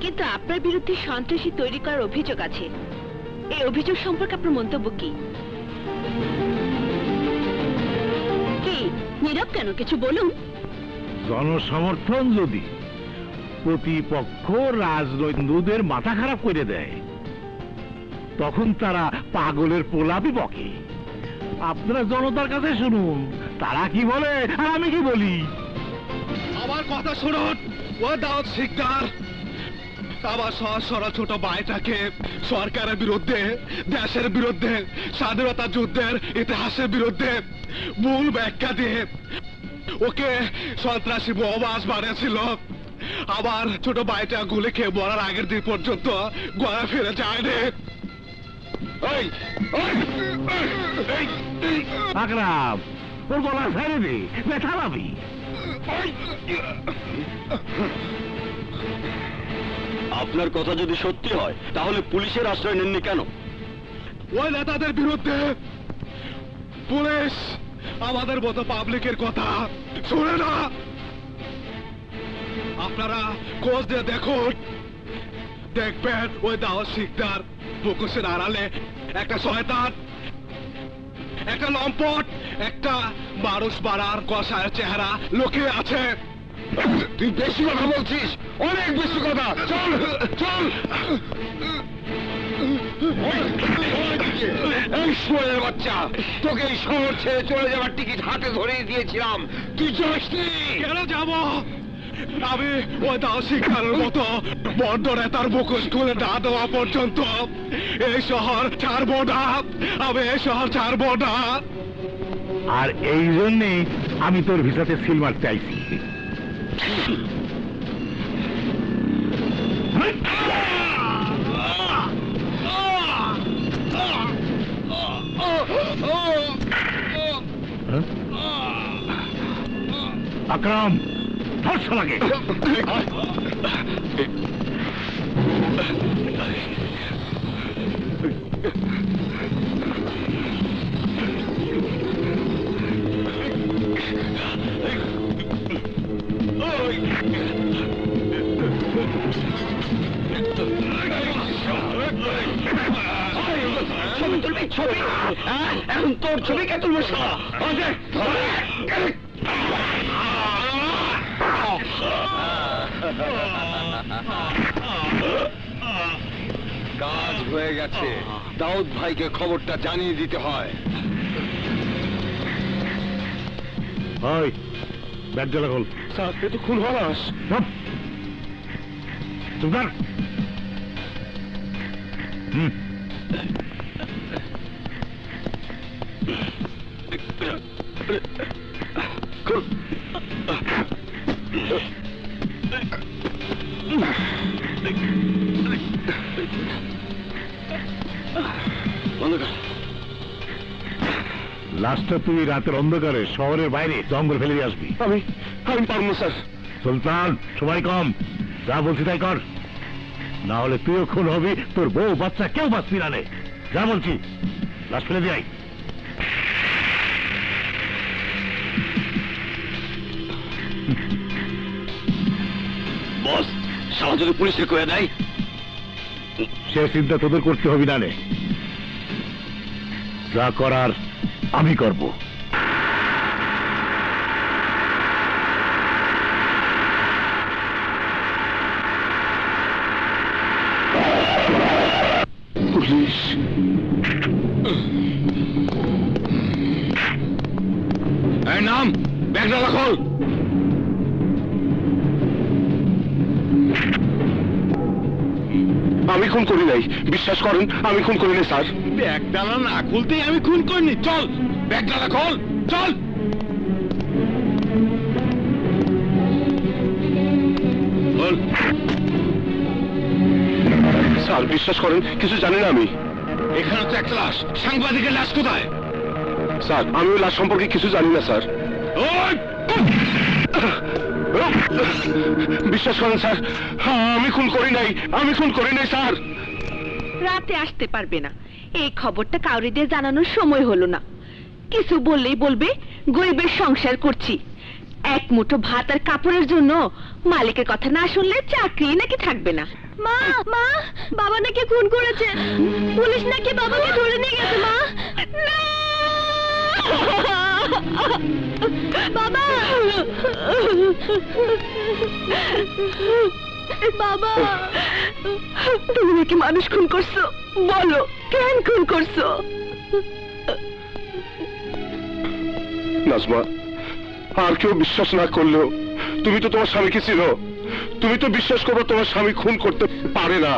কিন্তু আপনার বিরুদ্ধে সন্ত্রাসী তৈরি করার অভিযোগ আছে। এই অভিযোগ সম্পর্কে আপনার মন্তব্য কি? কি নীরব কেন, কিছু বলুন। জনসমর্থন যদি প্রতিপক্ষ রাজনৈতিকদের মাথা খারাপ করে দেয়, তখন তারা পাগলের পোলাপি বকে। আপনারা জনতার কাছে শুনুন তারা কি বলে আর আমি কি বলি। আমার কথা শুনুন, ও দাউদ শিকদার আমার সহজ সরল ছোট ভাইটাকে সরকারের বিরুদ্ধে, দেশের বিরুদ্ধে, স্বাধীনতা যুদ্ধের ইতিহাসের বিরুদ্ধে ভুল ব্যাখ্যা দিয়ে ওকে সন্ত্রাসী বোমাবাজ বানিয়েছিল। আবার ছোট ভাইটা গুলি খেয়ে মরার আগের দিন পর্যন্ত গলা ফিরে যায়নি। আকরাম, ওর গলা ছেড়ে দে, ব্যথা পাবি। আপনার কথা যদি সত্যি হয় তাহলে পুলিশের আশ্রয় নেননি কেন? ওই নেতাদের বিরুদ্ধে পুলিশ আমাদের মতো পাবলিকের কথা শুনে না। আপনারা খোঁজ দিয়ে দেখুন, দেখবেন ওই দাউদ শিকদার মুখোশের আড়ালে একটা শয়তান, একটা লম্পট, একটা মানুষ মারার কষায়ের চেহারা লুকিয়ে আছে। তুই বেশি কথা বলছিস, অনেক বেশি কথা। চল চল। এই শোয়ের বাচ্চা, তোকে এই শহর ছেড়ে চলে যাওয়ার টিকিট হাতে ধরে দিয়েছিলাম, তুই যাসনি। কেন যাব? আমি ওই দাউদ শিকদারের মতো বড্ড নেতার মুখোশ খুলে না দেওয়া পর্যন্ত এই শহর ছাড়বো না। আমি এই শহর ছাড়বো না। আর এই জন্যেই আমি তোর ভিসাতে সিল মারতে চাইছি। আকরাম, ধর শালাকে। ছবি তুলবি? ছবি? এখন তোর ছবি কে তুলবে? কাজ হয়ে গেছে, দাউদ ভাইকে খবরটা জানিয়ে দিতে হয়। ওই ব্যাগ জ্বালা খোল। স্যার, এ তো খুন হওয়ার। চুপ কর। লাশটা তুই রাতের অন্ধকারে শহরের বাইরে জঙ্গল ফেলে দিয়ে আসবি। আমি পারবো স্যার। সুলতান, সময় কম, যা বলছি তাই কর, না হলে তুইও খুন হবি, তোর বউ বাচ্চা কেউ বাঁচবি না। যা বলছি, লাশ ফেলে দিয়ে আয়। বস, শালা যদি পুলিশে কয়ে দেয়? সে চিন্তা তোদের করতে হবে না। যা করার আমি করব। পুলিশ এই নাম, ব্যাগটা রাখল। আমি খুন করি নাই, বিশ্বাস করেন, আমি খুন করি নাই স্যার। ব্যাগ ডালা না খুলতেই আমি খুন করিনি। চল, ব্যাগ ডালা খোল, চল। স্যার বিশ্বাস করেন, কিছু জানি না আমি। এখানে তো একটা লাশ, সাংবাদিকের লাশ কোথায়? স্যার আমি ওই লাশ সম্পর্কে কিছু জানি না স্যার। বিশ্বাস করেন স্যার, আমি খুন করি নাই, আমি খুন করি নাই স্যার। রাতে আসতে পারবে না, এই খবরটা কাউরি দিয়ে জানানোর সময় হলো না। কিছু বললেই বলবে গরিবের সংসার করছি, এক মুঠো ভাত আর কাপড়ের জন্য মালিকের কথা না শুনলে চাকরি নাকি থাকবে না। মা মা, বাবা নাকি খুন করেছে, পুলিশ নাকি বাবাকে ধরে নিয়ে গেছে। মা না! বাবা, বাবা, তুমি নাকি মানুষ খুন করছো, বলো কেন খুন করছো? নাজমা, আর কেউ বিশ্বাস না করলেও তুমি তো তোমার স্বামীকে ছিল, তুমি তো বিশ্বাস করবে তোমার স্বামী খুন করতে পারে না।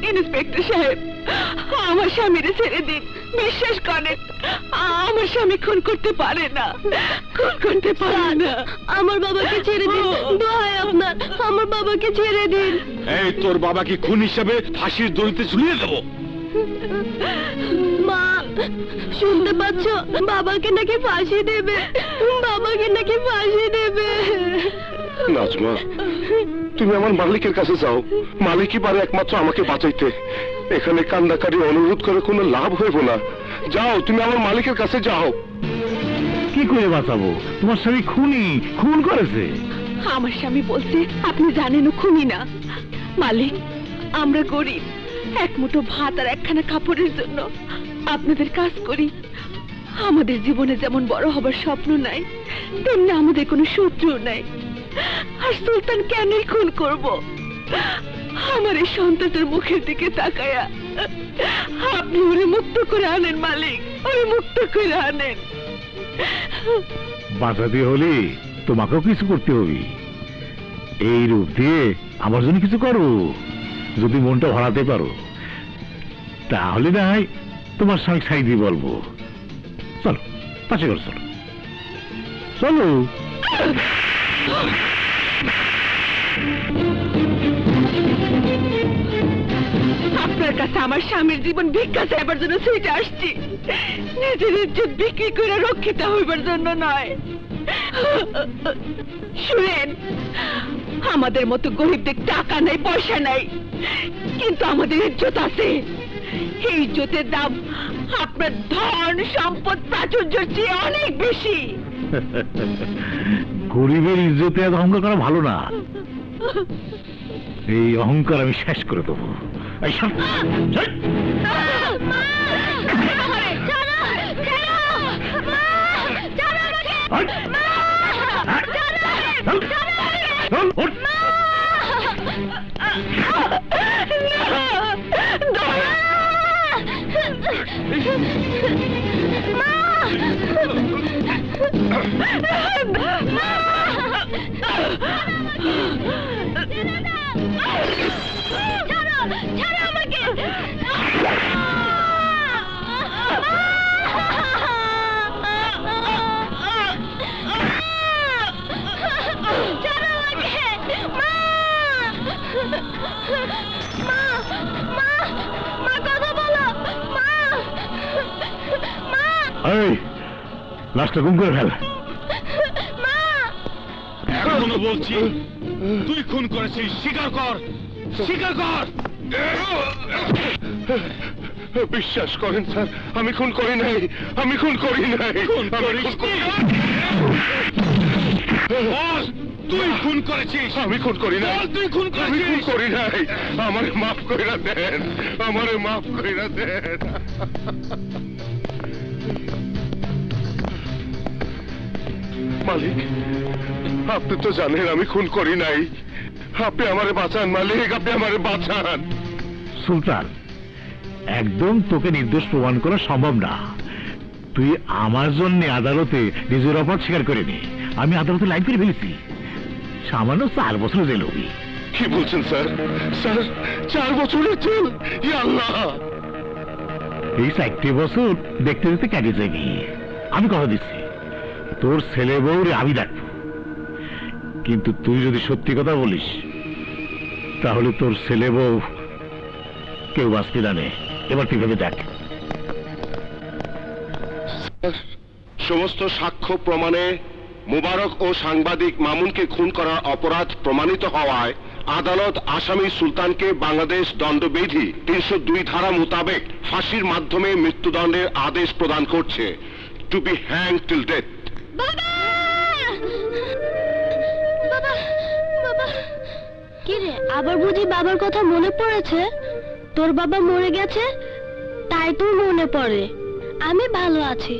ইন্সপেক্টর সাহেব, আমার স্বামীরে ছেড়ে দিন, বিশ্বাস করেন আমার স্বামী খুন করতে পারে না, খুন করতে পারে না। আমার বাবাকে ছেড়ে দিন, দোহাই আপনার, আমার বাবাকে ছেড়ে দিন। এই তোর বাবাকে খুন হিসাবে ফাঁসির দড়িতে ঝুলিয়ে দেবো। মা, শুনতে পাচ্ছ? বাবাকে নাকি ফাঁসি দেবে, বাবাকে নাকি ফাঁসি দেবে। নাজমা, তুমি আমার মালিকের কাছে যাও, মালিকই পারে একমাত্র আমাকে বাঁচাইতে। এখানে কান্দাকারি অনুরোধ করে কোনো লাভ হইব না। যাও, তুমি আমার মালিকের কাছে যাও। কি করে বাঁচাবো? তোমার স্বামী খুন করেছে। আমার স্বামী বলছে আপনি জানেন ও খুনি না। মালিক, আমরা গরিব, এক মুঠো ভাত আর একখানা কাপড়ের জন্য আপনাদের কাজ করি। আমাদের জীবনে যেমন বড় হবার স্বপ্ন নাই, তেমনি আমাদের কোনো শত্রু নাই। আর সুলতান কেনই খুন করব? আমার এই সন্তানের মুখের দিকে তাকায়া আপনি ওরে মুক্ত করে আনেন মালিক, ওরে মুক্ত করে আনেন। বাঁচাতে হলে তোমাকেও কিছু করতে হবে। এই রূপ দিয়ে আমার জন্য কিছু করো। যদি মনটা ভরাতে পারো তাহলে না হয় তোমার সঙ্গে ছাই দিয়ে বলবো। চলো, পাশে করে চলো, চলো। আপনার কাছে আমার স্বামীর জীবন ভিক্ষা চাইবার জন্য ছুটে আসছি, নিজের ইজ্জত বিক্রি করে রক্ষিত হইবার জন্য নয়। শুনেন, আমাদের মতো গরিবদের টাকা নাই, পয়সা নাই, কিন্তু আমাদের ইজ্জত আছে। এই ইজ্জতের দাম আপনার ধন সম্পদ প্রাচুর্যের চেয়ে অনেক বেশি। গরিবের ইজ্জতে এত অহংকার করা ভালো না। এই অহংকার আমি শেষ করে দেবো। এই সব লাশটা গুম করে ফেল। এখনো বলছি, তুই খুন করেছিস, স্বীকার কর, স্বীকার কর। বিশ্বাস করেন স্যার, আমি খুন করি নাই, আমি খুন করি নাই। তুই খুন করেছিস? আমি খুন করি নাই, তুই খুন করেছিস? আমি খুন করি নাই। আমারে মাফ কইরা দেন, আমারে মাফ কইরা দেন। মালিক, আপনি তো জানেন আমি খুন করি নাই। আপনি আমারে বাঁচান মালিক, আপনি আমারে বাঁচান। সুলতান, একদম তোকে নির্দোষ প্রমাণ করা সম্ভব না। তুই আমার জন্য আদালতে নিজের অপরাধ স্বীকার করে নে। আমি আদালতে লাইন করে ফেলেছি, সামান্য 4 বছর জেল হবি। কি বলছেন স্যার? স্যার, 4 বছরের জেল? ইয়া আল্লাহ! এই 4 বছর দেখতে দেখতে কেটে যাবি। আমি কথা দিচ্ছি, তোর ছেলে বউরে আমি ডাকবো। কিন্তু তুই যদি সত্যি কথা বলিস তাহলে তোর ছেলে বউ কেউ বাঁচতে জানে। এবার তুই ভেবে দেখ। সমস্ত সাক্ষ্য প্রমাণে মোবারক ও সাংবাদিক মামুনকে খুন করার অপরাধ প্রমাণিত হওয়ায় আদালত আসামি সুলতানকে বাংলাদেশ দণ্ডবিধি 302 ধারা মোতাবেক ফাঁসির মাধ্যমে মৃত্যুদণ্ডের আদেশ প্রদান করছে। To be hanged till death. আবার বুঝি বাবার কথা মনে পড়েছে? তোর বাবা মরে গেছে তাই তোর মনে পড়ে। আমি ভালো আছি,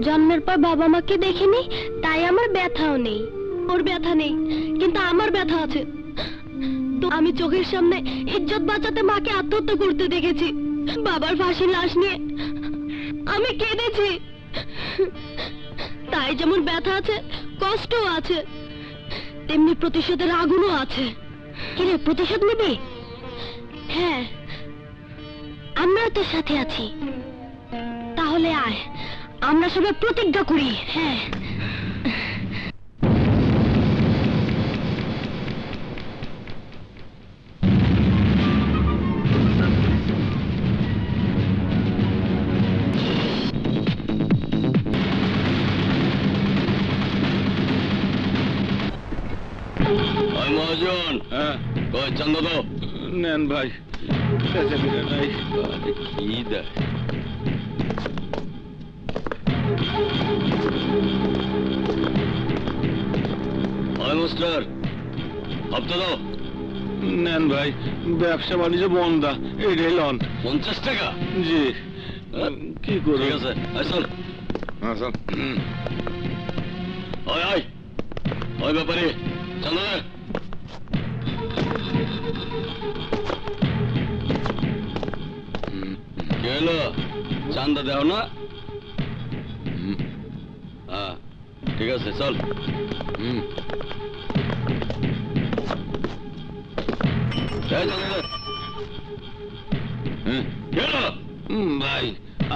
জন্মের পর বাবা মাকে দেখিনি তাই আমার ব্যথাও নেই। ওর ব্যথা নেই কিন্তু আমার ব্যথা আছে। তো আমি চোখের সামনে ইজ্জত বাঁচাতে মাকে আত্মহত্যা করতে দেখেছি। বাবার ফাঁসির লাশ নিয়ে আমি কেঁদেছি। তাই যেমন ব্যথা আছে, কষ্টও আছে, তেমনি প্রতিশোধের আগুনও আছে। কিরে, প্রতিশোধ নিবি? হ্যাঁ, আমরা তোর সাথে আছি। তাহলে আয়, আমরা সবাই প্রতিজ্ঞা করি। হ্যাঁ, মহাজন। হ্যাঁ, চান্দা দাও। নেন ভাই, নাই কি দেয়? মাস্টার, হপ্তা দাও। নেন ভাই, ব্যবসা বাণিজ্য বন্ধা, এটাই লন। 50 টাকা? জি। কি করবো? ঠিক আছে, চল। চল। আয় আয়, ওই ব্যাপারে চান্দা দে। কি হলো, চান্দা দেও না? হ্যাঁ, ঠিক আছে, চল। ভাই,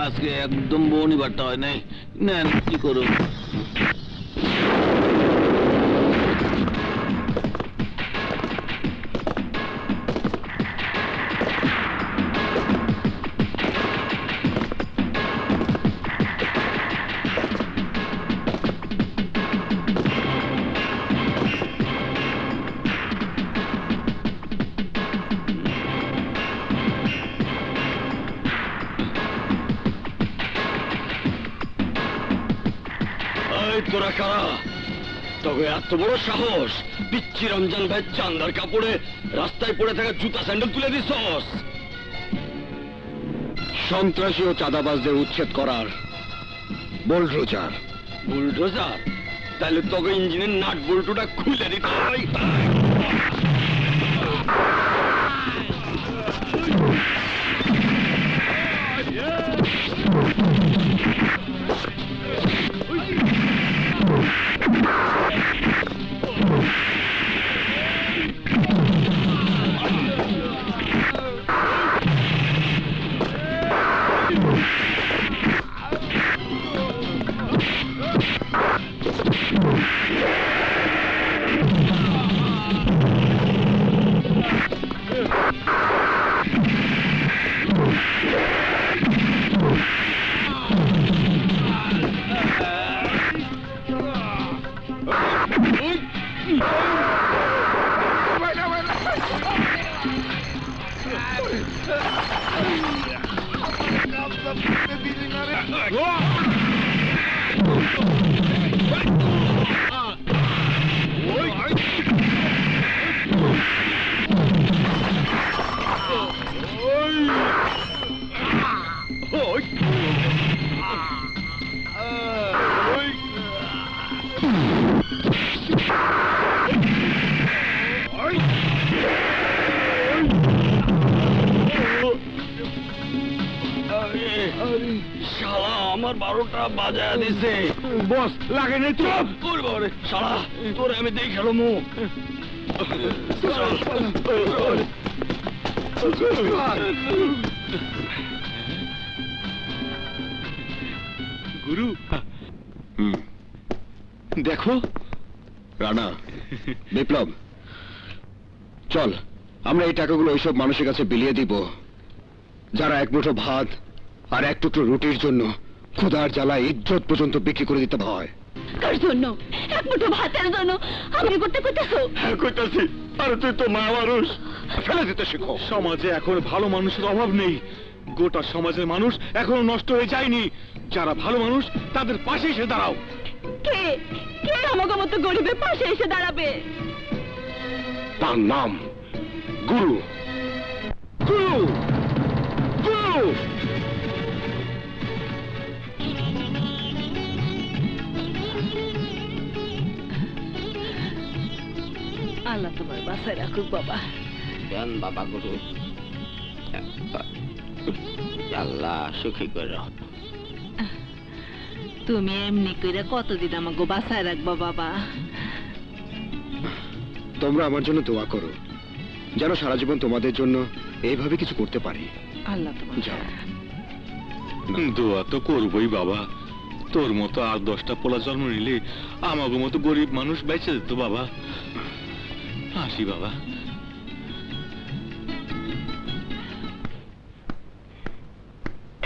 আজকে একদম বউনি বাট্টা হয় নাই। নেন, কি করুন? তোরা কারা? তবে এত বড় সাহস, পিচ্ছি রমজান ভাই চান্দার কাপড়ে রাস্তায় পড়ে থাকা জুতা স্যান্ডেল তুলে দিছস? সন্ত্রাসী ও চাঁদাবাজদের উচ্ছেদ করার বুলডোজার। বুলডোজার? তাহলে তোকে ইঞ্জিনের নাট বল্টুটা খুলে দিতে হয়। শালা আমার 12টা বাজায় দিছে। বস লাগে নাই তো। তোর বাবারে শালা, তোরে আমি দেই খেলো মুখ। গুরু, দেখো রানা, বিপ্লব, চল আমরা এই টাকাগুলো ওইসব মানুষের কাছে বিলিয়ে দিব যারা এক মুঠো ভাত আর এক টুকরো রুটির জন্য ক্ষুধার জ্বালা ইজ্জত পর্যন্ত বিক্রি করে দিতে হয়। কার জন্য? এক মুঠো ভাতের জন্য আমি করতে করতেছো? হ্যাঁ কইতাছি, আর তুই তো মা মানুষ, ফেলে দিতে শিখো। সমাজে এখন ভালো মানুষের অভাব নেই। গোটা সমাজের মানুষ এখনো নষ্ট হয়ে যায়নি। যারা ভালো মানুষ তাদের পাশে এসে দাঁড়াও। কে কে আমাকে মতো গরিবের পাশে এসে দাঁড়াবে? তার নাম গুরু গুরু গুরু আল্লাহ তোমার বাসায় রাখুক বাবা। দেন বাবা গুরু, আল্লাহ সুখী করো। তুমি এমনি করে কতদিন আমাকে বাসায় রাখবা বাবা? তোমরা আমার জন্য দোয়া করো, যেন সারা জীবন তোমাদের জন্য এইভাবে কিছু করতে পারি। আল্লাহ তোমার যাও। দোয়া তো করবই বাবা। তোর মতো আর 10টা পোলা জন্ম নিলে আমাকে মতো গরিব মানুষ বেঁচে যেত বাবা। আসি বাবা।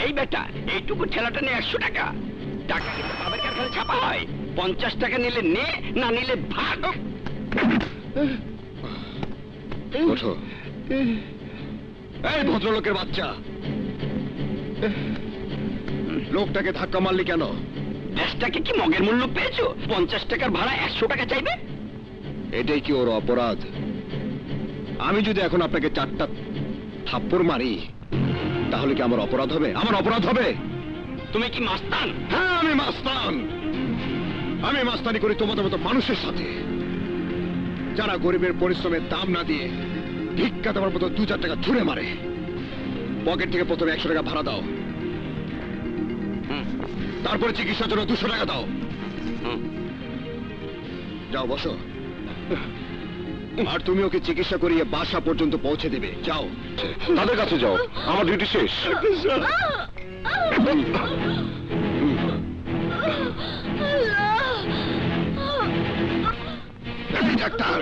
এই বেটা, এইটুকু ঠেলাটা নিয়ে 100 টাকা। টাকা কিন্তু বাবার কারখানায় ছাপা হয়। 50 টাকা নিলে নে, না নিলে ভাগ। ওঠো। এই ভদ্রলোকের বাচ্চা, লোকটাকে ধাক্কা মারলি কেন? দেশটাকে কি মগের মূল্য পেয়েছো? 50 টাকার ভাড়া 100 টাকা চাইবে? এটাই কি ওর অপরাধ? আমি যদি এখন আপনাকে 4টা থাপ্পড় মারি, তাহলে কি আমার অপরাধ হবে? আমার অপরাধ হবে? তুমি কি মাস্তান? হ্যাঁ, আমি মাস্তান। আমি মাস্তানি করি তোমাদের মতো মানুষের সাথে, যারা গরিবের পরিশ্রমের দাম না দিয়ে ভিক্ষা দেওয়ার মতো 2-4 টাকা ছুঁড়ে মারে। পকেট থেকে প্রথমে 100 টাকা ভাড়া দাও, তারপরে চিকিৎসার জন্য 200 টাকা দাও। যাও বসো। আর তুমি ওকে চিকিৎসা করিয়ে বাসা পর্যন্ত পৌঁছে দেবে। যাও, তাদের কাছে যাও, আমার ডিউটি শেষ। এই ডাক্তার,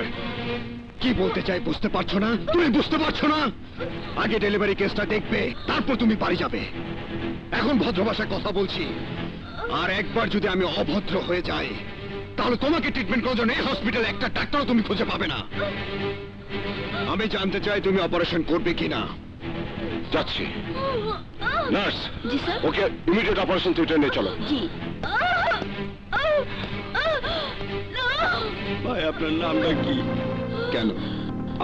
কি বলতে চাই বুঝতে পারছো না? তুমি বুঝতে পারছো না? আগে ডেলিভারি কেসটা দেখবে, তারপর তুমি বাড়ি যাবে। এখন ভদ্র ভাষায় কথা বলছি, আর একবার যদি আমি অভদ্র হয়ে যাই, তাহলে তোমাকে ট্রিটমেন্ট করার জন্য এই হসপিটালে একটা ডাক্তারও তুমি খুঁজে পাবে না। আমি জানতে চাই তুমি অপারেশন করবে কিনা। যাচ্ছি। নার্স, জি স্যার। ওকে ইমিডিয়েট অপারেশন থিয়েটারে নিয়ে চলো। জি। ভাই, আপনার নামটা কি? কেন?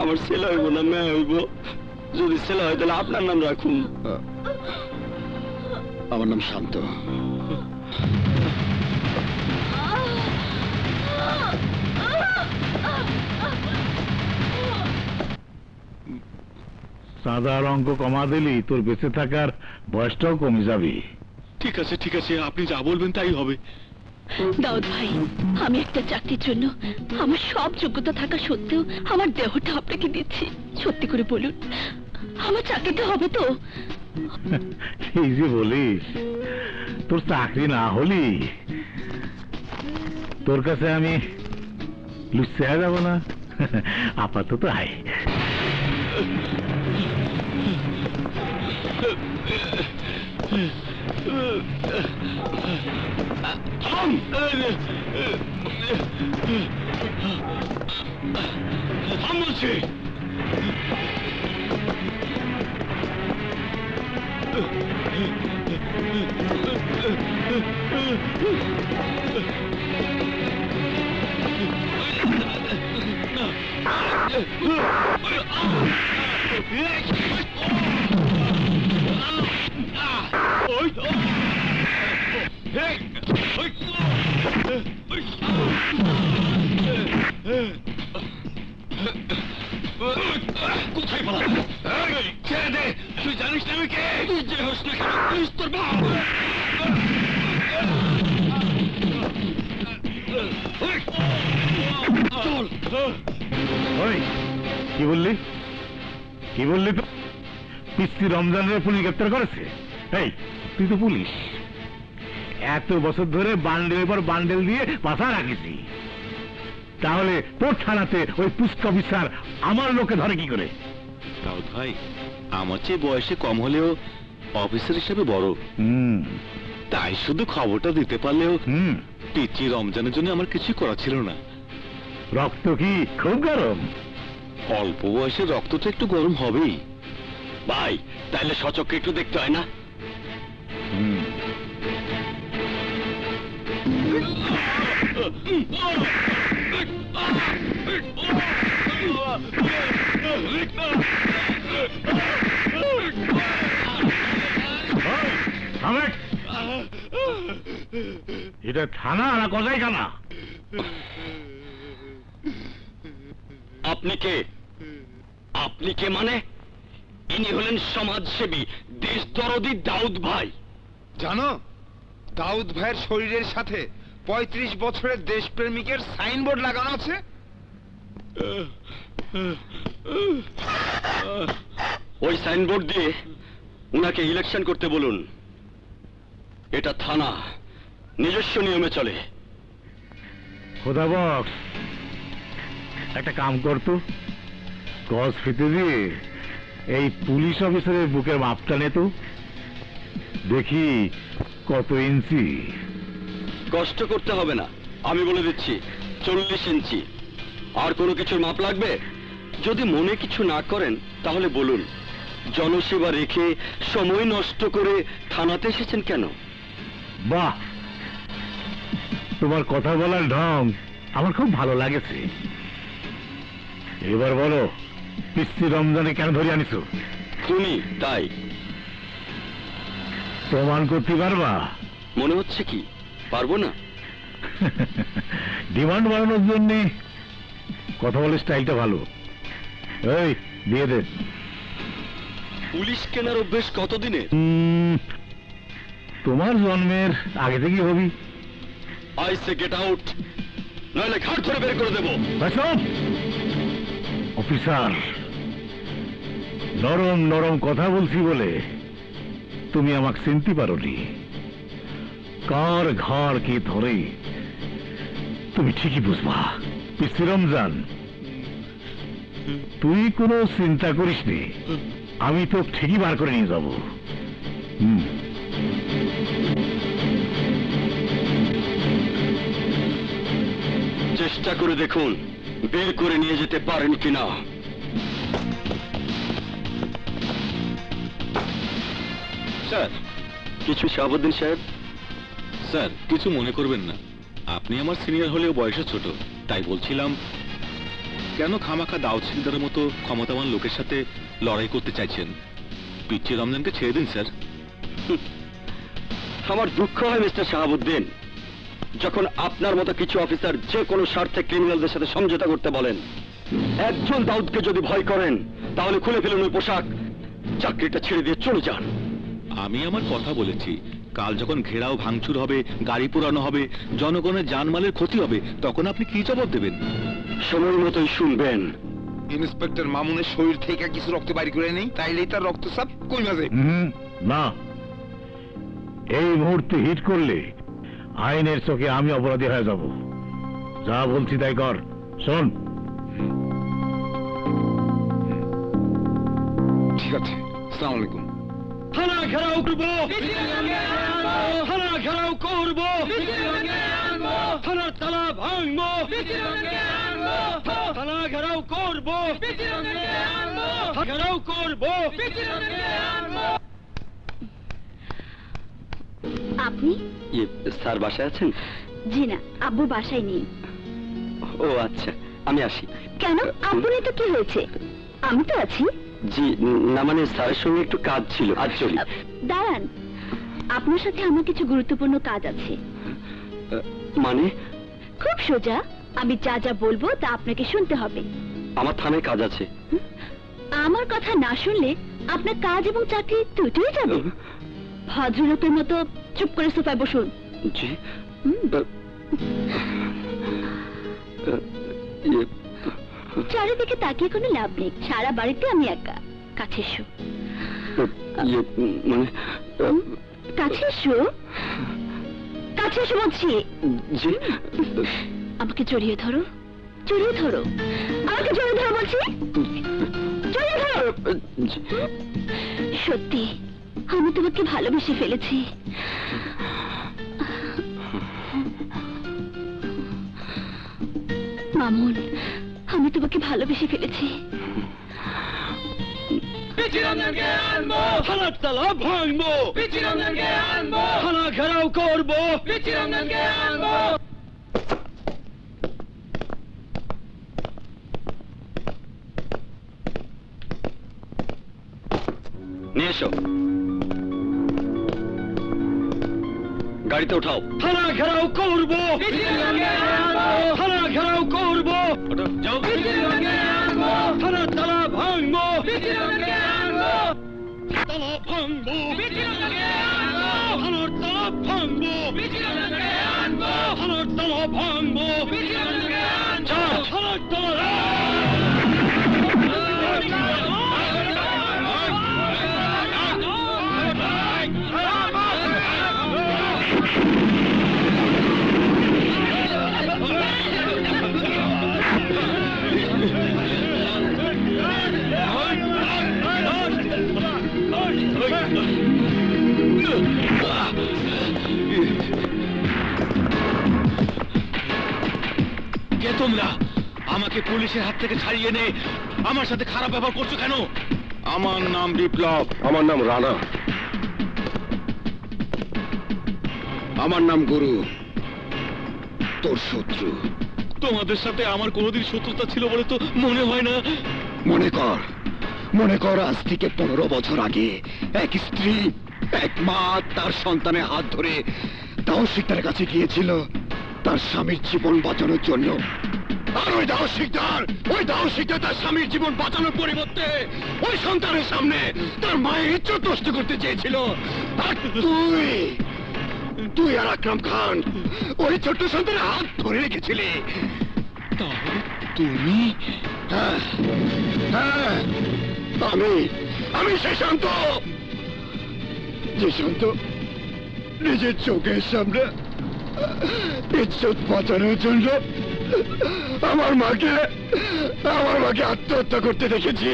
আমার ছেলে হইব না মেয়ে হইব? যদি ছেলে হয় তাহলে আপনার নাম রাখুন। আমার নাম শান্ত। সাদার অঙ্ক কমা দিলি তোর বেঁচে থাকার বয়সটাও কমে যাবে। ঠিক আছে ঠিক আছে, আপনি যা বলবেন তাই হবে। দাউদ ভাই, আমি একটা চাকরির জন্য আমার সব যোগ্যতা থাকা সত্ত্বেও আমার দেহটা আপনাকে দিচ্ছি। সত্যি করে বলুন, আমার চাকরিটা হবে তো? এই যে বলিস, তোর চাকরি না হলি তোর কাছে আমি লুচে যাব না। আপাতত আয়। বলছি কোথায় পালা? ছেড়ে দে, তুই জানিস না আমি কে? তুই যে হোস না কেন, পুলিশ তোর বাপ। চল। ওই কি বললি? কি বললি? তো পিস্তি রমজানের পুলিশ গ্রেপ্তার করেছে? এই তুই তো পুলিশ, এত বছর ধরে বান্ডেলের পর বান্ডেল দিয়ে পাশা রাখিছি, তাহলে তোর থানাতে ওই পুস্ত অফিসার আমার লোকে ধরে কি করে? দাউদ ভাই, আমার চেয়ে বয়সে কম হলেও অফিসার হিসেবে বড়, তাই শুধু খবরটা দিতে পারলেও পিচ্ছি রমজানের জন্য আমার কিছু করা ছিল না। রক্ত কি খুব গরম? অল্প বয়সে রক্ত তো একটু গরম হবেই। ভাই, তাহলে সচক্ষে একটু দেখতে হয় না? এটা থানা না কসাইখানা? আপনি কে? আপনি কে মানে? ইনি হলেন সমাজসেবী দেশদরদী দাউদ ভাই। জানো, দাউদ ভাইয়ের শরীরের সাথে 35 বছরের দেশপ্রেমিকের সাইনবোর্ড লাগানো আছে। ওই সাইনবোর্ড দিয়ে উনাকে ইলেকশন করতে বলুন। এটা থানা, নিজস্ব নিয়মে চলে। খোদা বক্স, একটা কাম করতো, গজ ফিতে দিয়ে এই পুলিশ অফিসারের বুকের মাপটা নে তো, দেখি কত ইঞ্চি। কষ্ট করতে হবে না, আমি বলে দিচ্ছি 40 ইঞ্চি। আর কোনো কিছুর মাপ লাগবে? যদি মনে কিছু না করেন তাহলে বলুন। জনসেবা রেখে সময় নষ্ট করে থানাতে এসেছেন কেন? বাহ, তোমার কথা বলার ঢং আমার খুব ভালো লাগেছে। এবার বলো, পিচ্চি রমজানে কেন ধরে আনিছো? তুমি তাই প্রমাণ করতে পারবা? মনে হচ্ছে কি পারবো না? ডিমান্ড বাড়ানোর জন্য কথা বলে স্টাইলটা ভালো। এই দিয়ে দে। পুলিশ কেনার অভ্যেস কতদিনের? তোমার জন্মের আগে থেকে হবি। আই সে গেট আউট, নইলে ঘাট ধরে বের করে দেবো। অফিসার, নরম নরম কথা বলছি বলে তুমি আমাকে চিনতে পারোনি। কার ঘর কি ধরে তুমি ঠিকই বুঝবা। পিসি রমজান, তুই কোনো চিন্তা করিস নি, আমি তো ঠিকই বার করে নিয়ে যাব। চেষ্টা করে দেখুন বের করে নিয়ে যেতে পারেন কিনা। স্যার, কিছু শাহাবুদ্দিন সাহেব? স্যার কিছু মনে করবেন না, আপনি আমার সিনিয়র হলেও বয়সে ছোট, তাই বলছিলাম কেন খামাখা দাউদ সিকদারের মতো ক্ষমতাবান লোকের সাথে লড়াই করতে চাইছেন? পিচ্চি রমজানকে ছেড়ে দিন স্যার। আমার দুঃখ হয় মিস্টার শাহাবুদ্দিন, যখন আপনার মতো কিছু অফিসার যে কোনো স্বার্থে ক্রিমিনালদের সাথে সমঝোতা করতে বলেন। একজন দাউদকে যদি ভয় করেন তাহলে খুলে ফেলুন ওই পোশাক, চাকরিটা ছেড়ে দিয়ে চলে যান। আমি আমার কথা বলেছি, কাল যখন ঘেরাও ভাঙচুর হবে, গাড়ি পোড়ানো হবে, জনগণের জানমালের ক্ষতি হবে, তখন আপনি কি জবাব দেবেন? সময় মতোই শুনবেন। ইন্সপেক্টর মামুনের শরীর থেকে কিছু রক্ত বাইর করে নেই, তাইলেই তার রক্তচাপ কমে যাবে। না, এই মুহূর্তে হিট করলে আইনের চোখে আমি অপরাধী হয়ে যাব। যা বলছি তাই কর। শোন, ঠিক আছে, আসসালামু আলাইকুম। থানা ঘেরাও করবো, থানা ঘেরাও করবো, থানার তালা ভাঙবো, থানা ঘেরাও করবো, ঘেরাও করবো। আপনি? স্যার বাসায় আছেন? জি না, আব্বু বাসায় নেই। ও আচ্ছা, আমি আসি। কেন, আব্বু নেই তো কি হয়েছে? আমি তো আছি। জি না, মানে স্যারের সঙ্গে একটু কাজ ছিল, আজ চলি। দাঁড়ান, আপনার সাথে আমার কিছু গুরুত্বপূর্ণ কাজ আছে। মানে? খুব সোজা, আমি যা যা বলবো তা আপনাকে শুনতে হবে। আমার থানায় কাজ আছে। আমার কথা না শুনলে আপনার কাজ এবং চাকরি দুটোই যাবে। ভদ্রলোকের মতো চুপ করে সোফায় বসুন। জি। চারিদিকে তাকিয়ে কোনো লাভ নেই, সারা বাড়িতে আমি একা। কাছে এসো। মানে কাছে এসো, কাছে এসো বলছি। জি। আমাকে জড়িয়ে ধরো, জড়িয়ে ধরো, আমাকে জড়িয়ে ধরো বলছি, জড়িয়ে ধরো। সত্যি আমি তোমাকে ভালোবেসে ফেলেছি। মামুন, আমি তোমাকে ভালোবেসে ফেলেছি। থানার তালা ভাঙবো, থানা ঘেরাও করবো। এসো, গাড়িতে উঠাও। থানা ঘেরাও করবো, থানা ঘেরাও করবো, যাও, থানার তালা ভাঙবো, তালা ভাঙবো, থানার তালা ভাঙবো, থানার তালা ভাঙবো, থানার তালা। কে তোমরা? আমাকে পুলিশের হাত থেকে ছাড়িয়ে নে, আমার সাথে খারাপ ব্যবহার করছো কেন? আমার নাম বিপ্লব। আমার নাম রানা। আমার নাম গুরু, তোর শত্রু। তোমাদের সাথে আমার কোনোদিন শত্রুতা ছিল বলে তো মনে হয় না। মনে কর আজ থেকে 15 বছর আগে এক স্ত্রী, এক মা তার সন্তানের হাত ধরে দাও শিকদারের কাছে গিয়েছিল তার স্বামীর জীবন বাঁচানোর জন্য। আর ওই দাও শিকদার তার স্বামীর জীবন বাঁচানোর পরিবর্তে ওই সন্তানের সামনে তার মায়ের ইজ্জত নষ্ট করতে চেয়েছিল। আর তুই আর আকরাম খান ওই ছোট্ট সন্তানের হাত ধরে রেখেছিলি। তাহলে তুমি? হ্যাঁ, আমি সে শান্ত নিজের চোখের সামনে ইজ্জত বাঁচানোর জন্য আমার মাকে আত্মহত্যা করতে দেখেছি।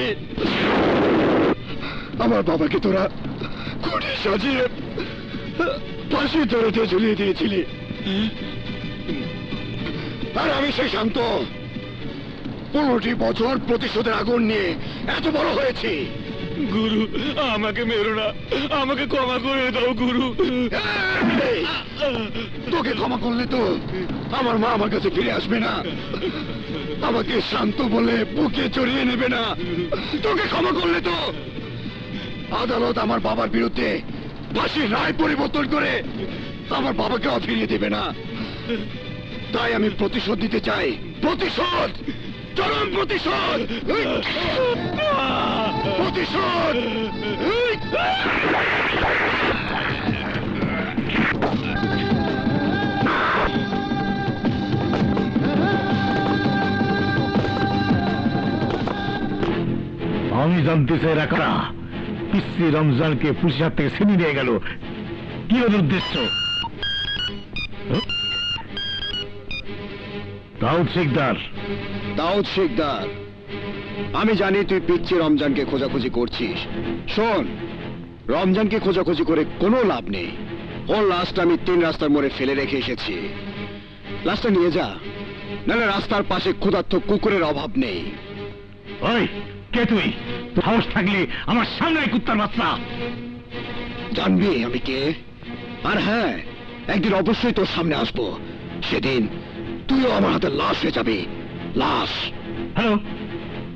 আমার বাবাকে তোরা খুঁটি সাজিয়ে ফাঁসি দড়িতে ঝুলিয়ে দিয়েছিলি। আর আমি সেই শান্ত 15টি বছর প্রতিশোধের আগুন নিয়ে এত বড় হয়েছি। গুরু, আমাকে মেরো না, আমাকে ক্ষমা করে দাও গুরু। এই, তোকে ক্ষমা করলে তো আমার মা আমার কাছে ফিরে আসবে না, আমাকে শান্ত বলে বুকে জড়িয়ে নেবে না। তোকে ক্ষমা করলে তো আদালত আমার বাবার বিরুদ্ধে ফাঁসির রায় পরিবর্তন করে আমার বাবাকে ফিরিয়ে দেবে না। তাই আমি প্রতিশোধ দিতে চাই, প্রতিশোধ, চরম প্রতিশোধ, প্রতিশোধ। আমি জানতে চাই কারা পিসি রমজানকে পুলিশের হাত থেকে ছিনিয়ে নিয়ে গেল, কি ওর উদ্দেশ্য? দাউদ শিকদার, আমি জানি তুই পিচ্ছি রমজানকে খোঁজাখুঁজি করছিস। শোন, রমজানকে খোঁজাখুঁজি করে কোনো লাভ নেই। ওর লাশটা আমি 3 রাস্তার মোড়ে ফেলে রেখে এসেছি। লাশটা নিয়ে যা, নাহলে রাস্তার পাশে ক্ষুধার্ত কুকুরের অভাব নেই। ওই কে তুই? তোর সাহস থাকলে আমার সামনে কুত্তার বাচ্চা। জানবি আমি কে? আর হ্যাঁ, একদিন অবশ্যই তোর সামনে আসবো, সেদিন তুইও আমার হাতে লাশ হয়ে যাবি, লাশ। হ্যালো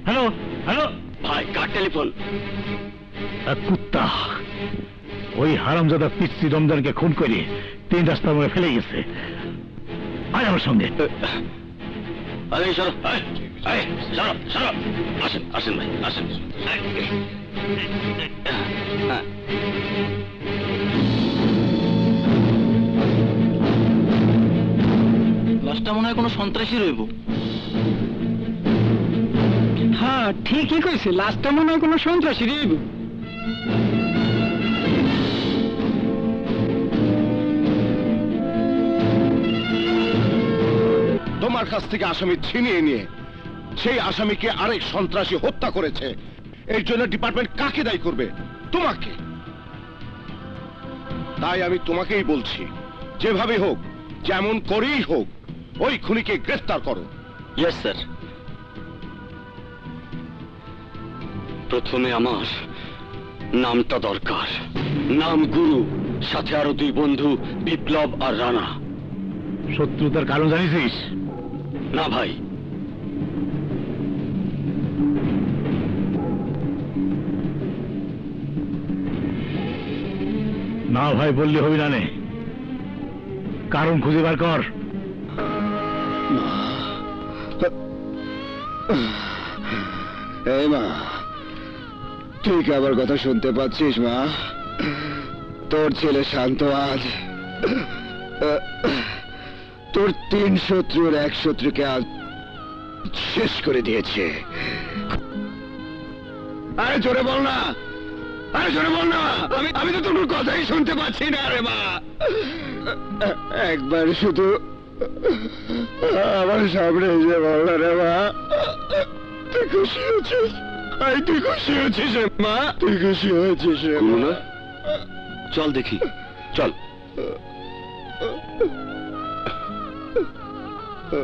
হ্যালো হ্যালো, ভাই, কার টেলিফোন? কুত্তা ওই হারামজাদা পিসি রমজানকে খুন করে 3 রাস্তার মোড়ে ফেলে গেছে। আয় আমার সঙ্গে। আরে সরো, সরো, আসেন ভাই, আসেন। লাশটা মনে হয় কোনো সন্ত্রাসী রইব। হ্যাঁ, ঠিকই কইছে, লাশটা মনে হয় কোনো সন্ত্রাসী রইব। তোমার কাছ থেকে আসামি ছিনিয়ে নিয়ে সেই আসামিকে আরেক সন্ত্রাসী হত্যা করেছে। এর জন্য ডিপার্টমেন্ট কাকে দায়ী করবে? তোমাকে। তাই আমি তোমাকেই বলছি, যেভাবে হোক, যেমন করেই হোক, ওই খুনিকে গ্রেফতার করো। Yes sir. প্রথমে আমার নামটা দরকার, নাম গুরু, সাথে আরো 2 বন্ধু বিপ্লব আর রানা। শত্রুতার কারণ জানিস? না ভাই। না ভাই বললে হবে না নে, কারণ খুঁজে বার কর। এই মা, তুই কি আবার কথা শুনতে পাচ্ছিস মা? তোর ছেলে শান্ত আজ তোর 3 শত্রুর 1 শত্রুকে আজ শেষ করে দিয়েছে। আরে জোরে বল না, আরে জোরে বল না, আমি তো তোর কথাই শুনতে পাচ্ছি না রে মা। একবার শুধু আমার সামনে এসে বল না রে মা, তুই খুশি হয়েছিস? তুই খুশি হয়েছিস রে মা? তুই খুশি হয়েছিস রে মা? চল দেখি, চল।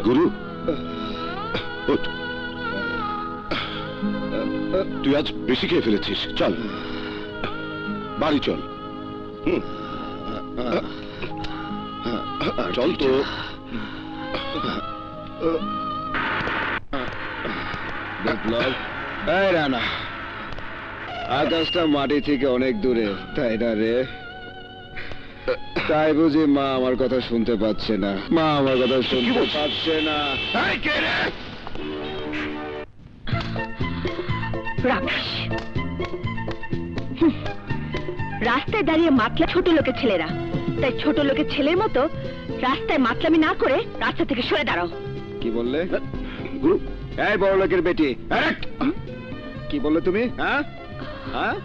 গুরু, ওঠ। তুই আজ বেশি খেয়ে ফেলেছিস, চল বাড়ি চল। চল তো। বিপ্লব, এই রানা, আকাশটা মাটি থেকে অনেক দূরে, তাই না রে? তাই বুঝি মা আমার কথা শুনতে পাচ্ছে না? মা আমার কথা শুনতে পাচ্ছে না? কে রে? রাকেশ, রাস্তায় দাঁড়িয়ে মাতলা ছোট লোকের ছেলেরা, তাই ছোট লোকের ছেলের মতো রাস্তায় মাতলামি না করে রাস্তা থেকে সরে দাঁড়াও। কি বললে? গুরু, এই বড় লোকের বেটি, কি বললে তুমি? হ্যাঁ হ্যাঁ,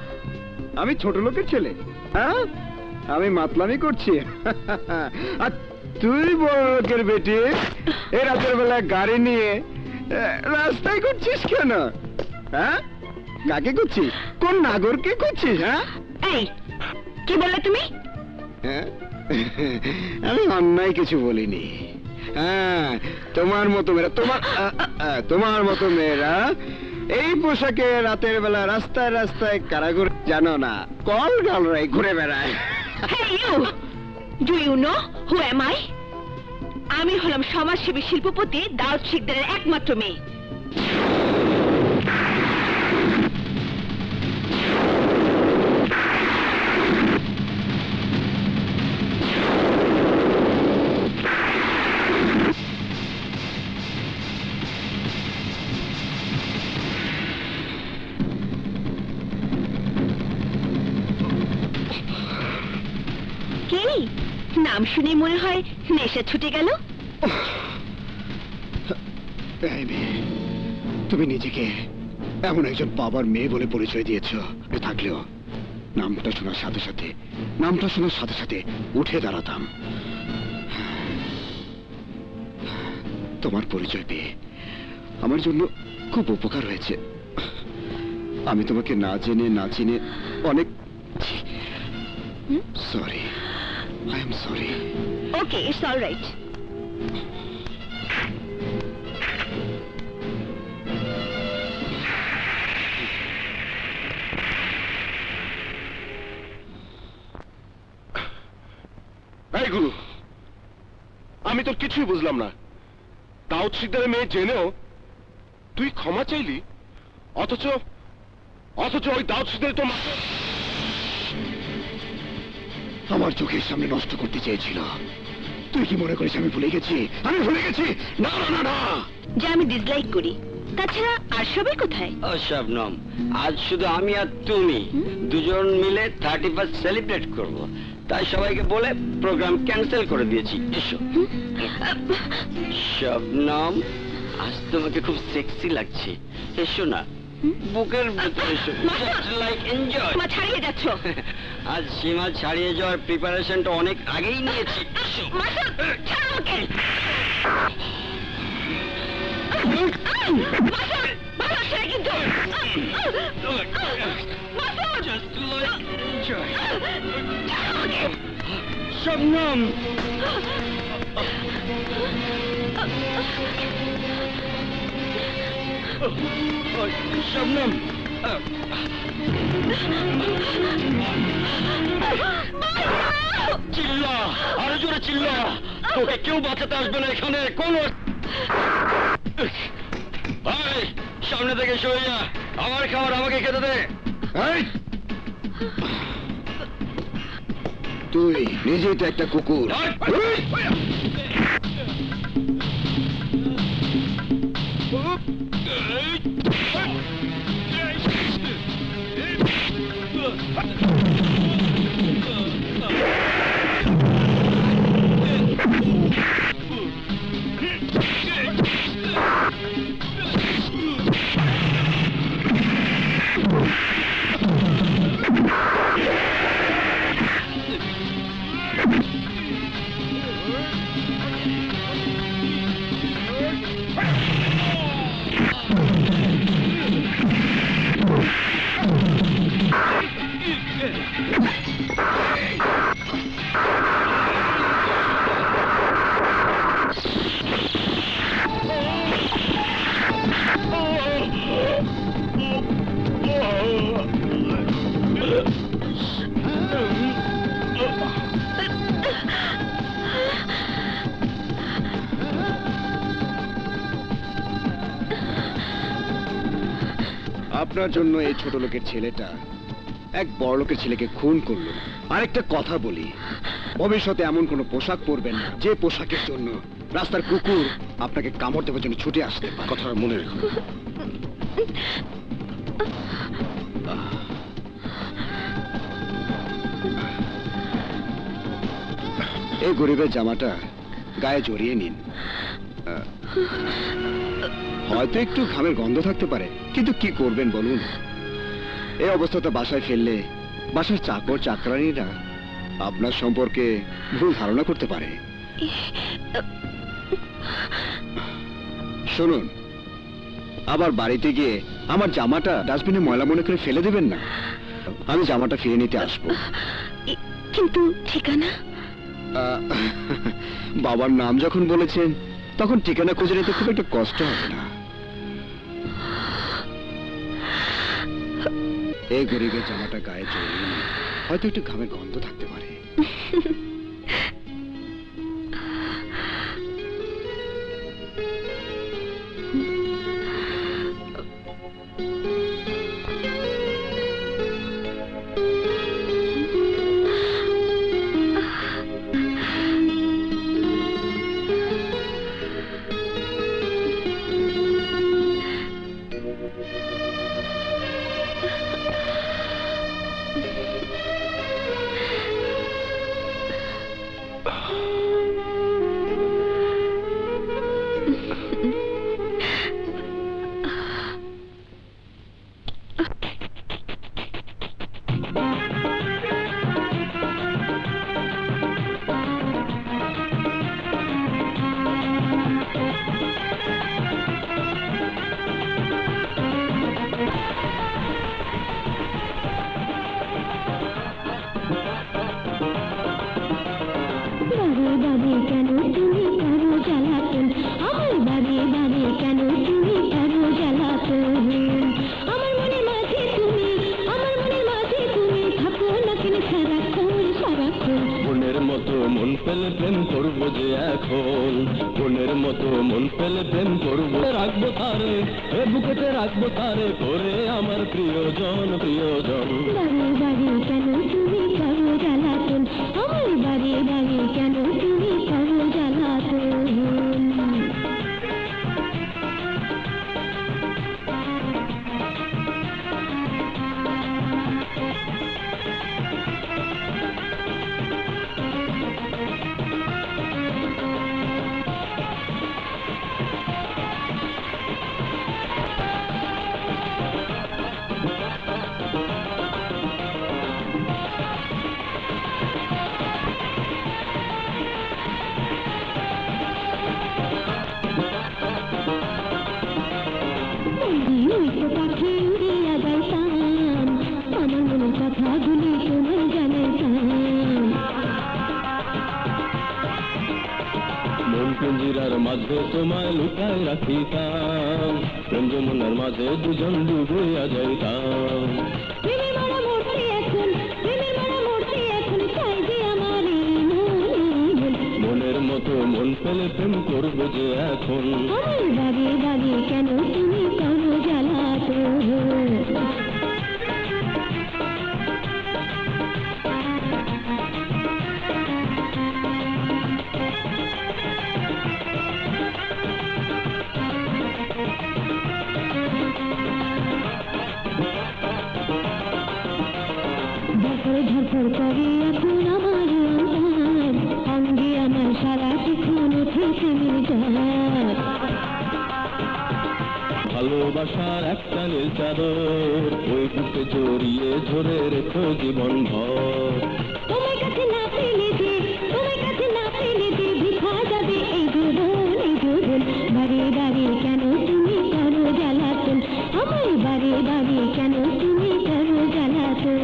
আমি ছোট লোকের ছেলে? হ্যাঁ, আমি মাতলামি করছি? আর তুই বড় লোকের বেটি এই রাতের বেলা গাড়ি নিয়ে রাস্তায় করছিস কেন? হ্যাঁ, কাকে করছিস? কোন নাগরকে করছিস? হ্যাঁ, এই কি বললে তুমি? হ্যাঁ, আমি অন্যায় কিছু বলিনি। হ্যাঁ, তোমার মতো মেয়েরা, তোমার মতো মেয়েরা এই পোশাকে রাতের বেলা রাস্তায় রাস্তায় কারাগার, জানো না, কল গালরাই ঘুরে বেড়ায়। Hey you! Do you know who am I? আমি হলাম সমাজসেবী শিল্পপতি দাউদ শিকদারের একমাত্র মেয়ে। কি নাম শুনে মনে হয় নেশা ছুটে গেল? তুমি নিজেকে এমন একজন বাবার মেয়ে বলে পরিচয় দিয়েছ, থাকলেও নামটা শোনার সাথে সাথে উঠে দাঁড়াতাম। তোমার পরিচয় পেয়ে আমার জন্য খুব উপকার হয়েছে। আমি তোমাকে না জেনে অনেক sorry. I am sorry. Okay, it's all right. এই গুরু, আমি তোর কিছুই বুঝলাম না। দাউদ শিকদারের মেয়ে জেনেও তুই ক্ষমা চাইলি, অথচ ওই দাউদ শিকদার তো আমার চোখের সামনে নষ্ট করতে চেয়েছিল। তুই কি মনে করিস আমি ভুলে গেছি? আমি ভুলে গেছি? না না না, যে আমি ডিসলাইক করি। তাছাড়া আর সবাই কোথায়? ও শবনম, আজ শুধু আমি আর তুমি দুজন মিলে 31st সেলিব্রেট করব, তাই সবাইকে বলে প্রোগ্রাম ক্যান্সেল করে দিয়েছি। এসো। শবনম, আজ তোমাকে খুব সেক্সি লাগছে, এসো না, বুকের ভিতরে এসো। Just like enjoy. মা ছাড়িয়ে যাচ্ছ। আজ সীমা ছাড়িয়ে যাওয়ার প্রিপারেশনটা অনেক আগেই নিয়েছি। এসো। ছাড়ো ওকে। ভালো ছেলে কিন্তু। Just like enjoy. Shabnam, Shabnam, চিল্লা, আরো জোরে চিল্লা, তোকে কেউ বাঁচাতে আসবে না এখানে। কোন সামনে থেকে সরে যা, আমার খাবার আমাকে খেতে দে। তুই নিজেই তো একটা কুকুর। আপনার জন্য এই ছোট লোকের ছেলেটা এক বড় লোকের ছেলেকে খুন করলো। আরেকটা কথা বলি, ভবিষ্যতে এমন কোনো পোশাক পরবেন না যে পোশাকের জন্য রাস্তার কুকুর আপনাকে কামড় দেওয়ার জন্য ছুটে আসতে পারে। কথাটা মনে রেখো। এই গরিবের জামাটা গায়ে জড়িয়ে নিন। হয়তো একটু ঘামের গন্ধ থাকতে পারে, কিন্তু কি করবেন বলুন? এই অবস্থাতে বাসায় ফেললে বাসার চাকর চাকরানিরা আপনার সম্পর্কে ভুল ধারণা করতে পারে। শুনুন, আবার বাড়িতে গিয়ে আমার জামাটা ডাস্টবিনে ময়লা মনে করে ফেলে দেবেন না। আমি জামাটা ফিরে নিতে আসবো। কিন্তু ঠিকানা? বাবার নাম যখন বলেছেন তখন ঠিকানা খুঁজে নিতে খুব একটা কষ্ট হবে না। এই গরিবের জামাটা গায়ে জড়িয়ে হয়তো একটু ঘামের গন্ধ থাকতে পারে। থরথর করে এখন আমার অন্তর, অঙ্গে আমার সারাক্ষণ উঠেছে নির্ঝর। ভালোবাসার একটা নীল চাদর ওই বুকে জড়িয়ে ধরে রেখো জীবন ভর। তোমার কাছে না পেলে যে, তোমার কাছে না পেলে যে বৃথা যাবে এই জীবন, এই জীবন। বারে বারে কেন তুমি করো জ্বালাতন, আমার বারে বারে কেন তুমি করো জ্বালাতন।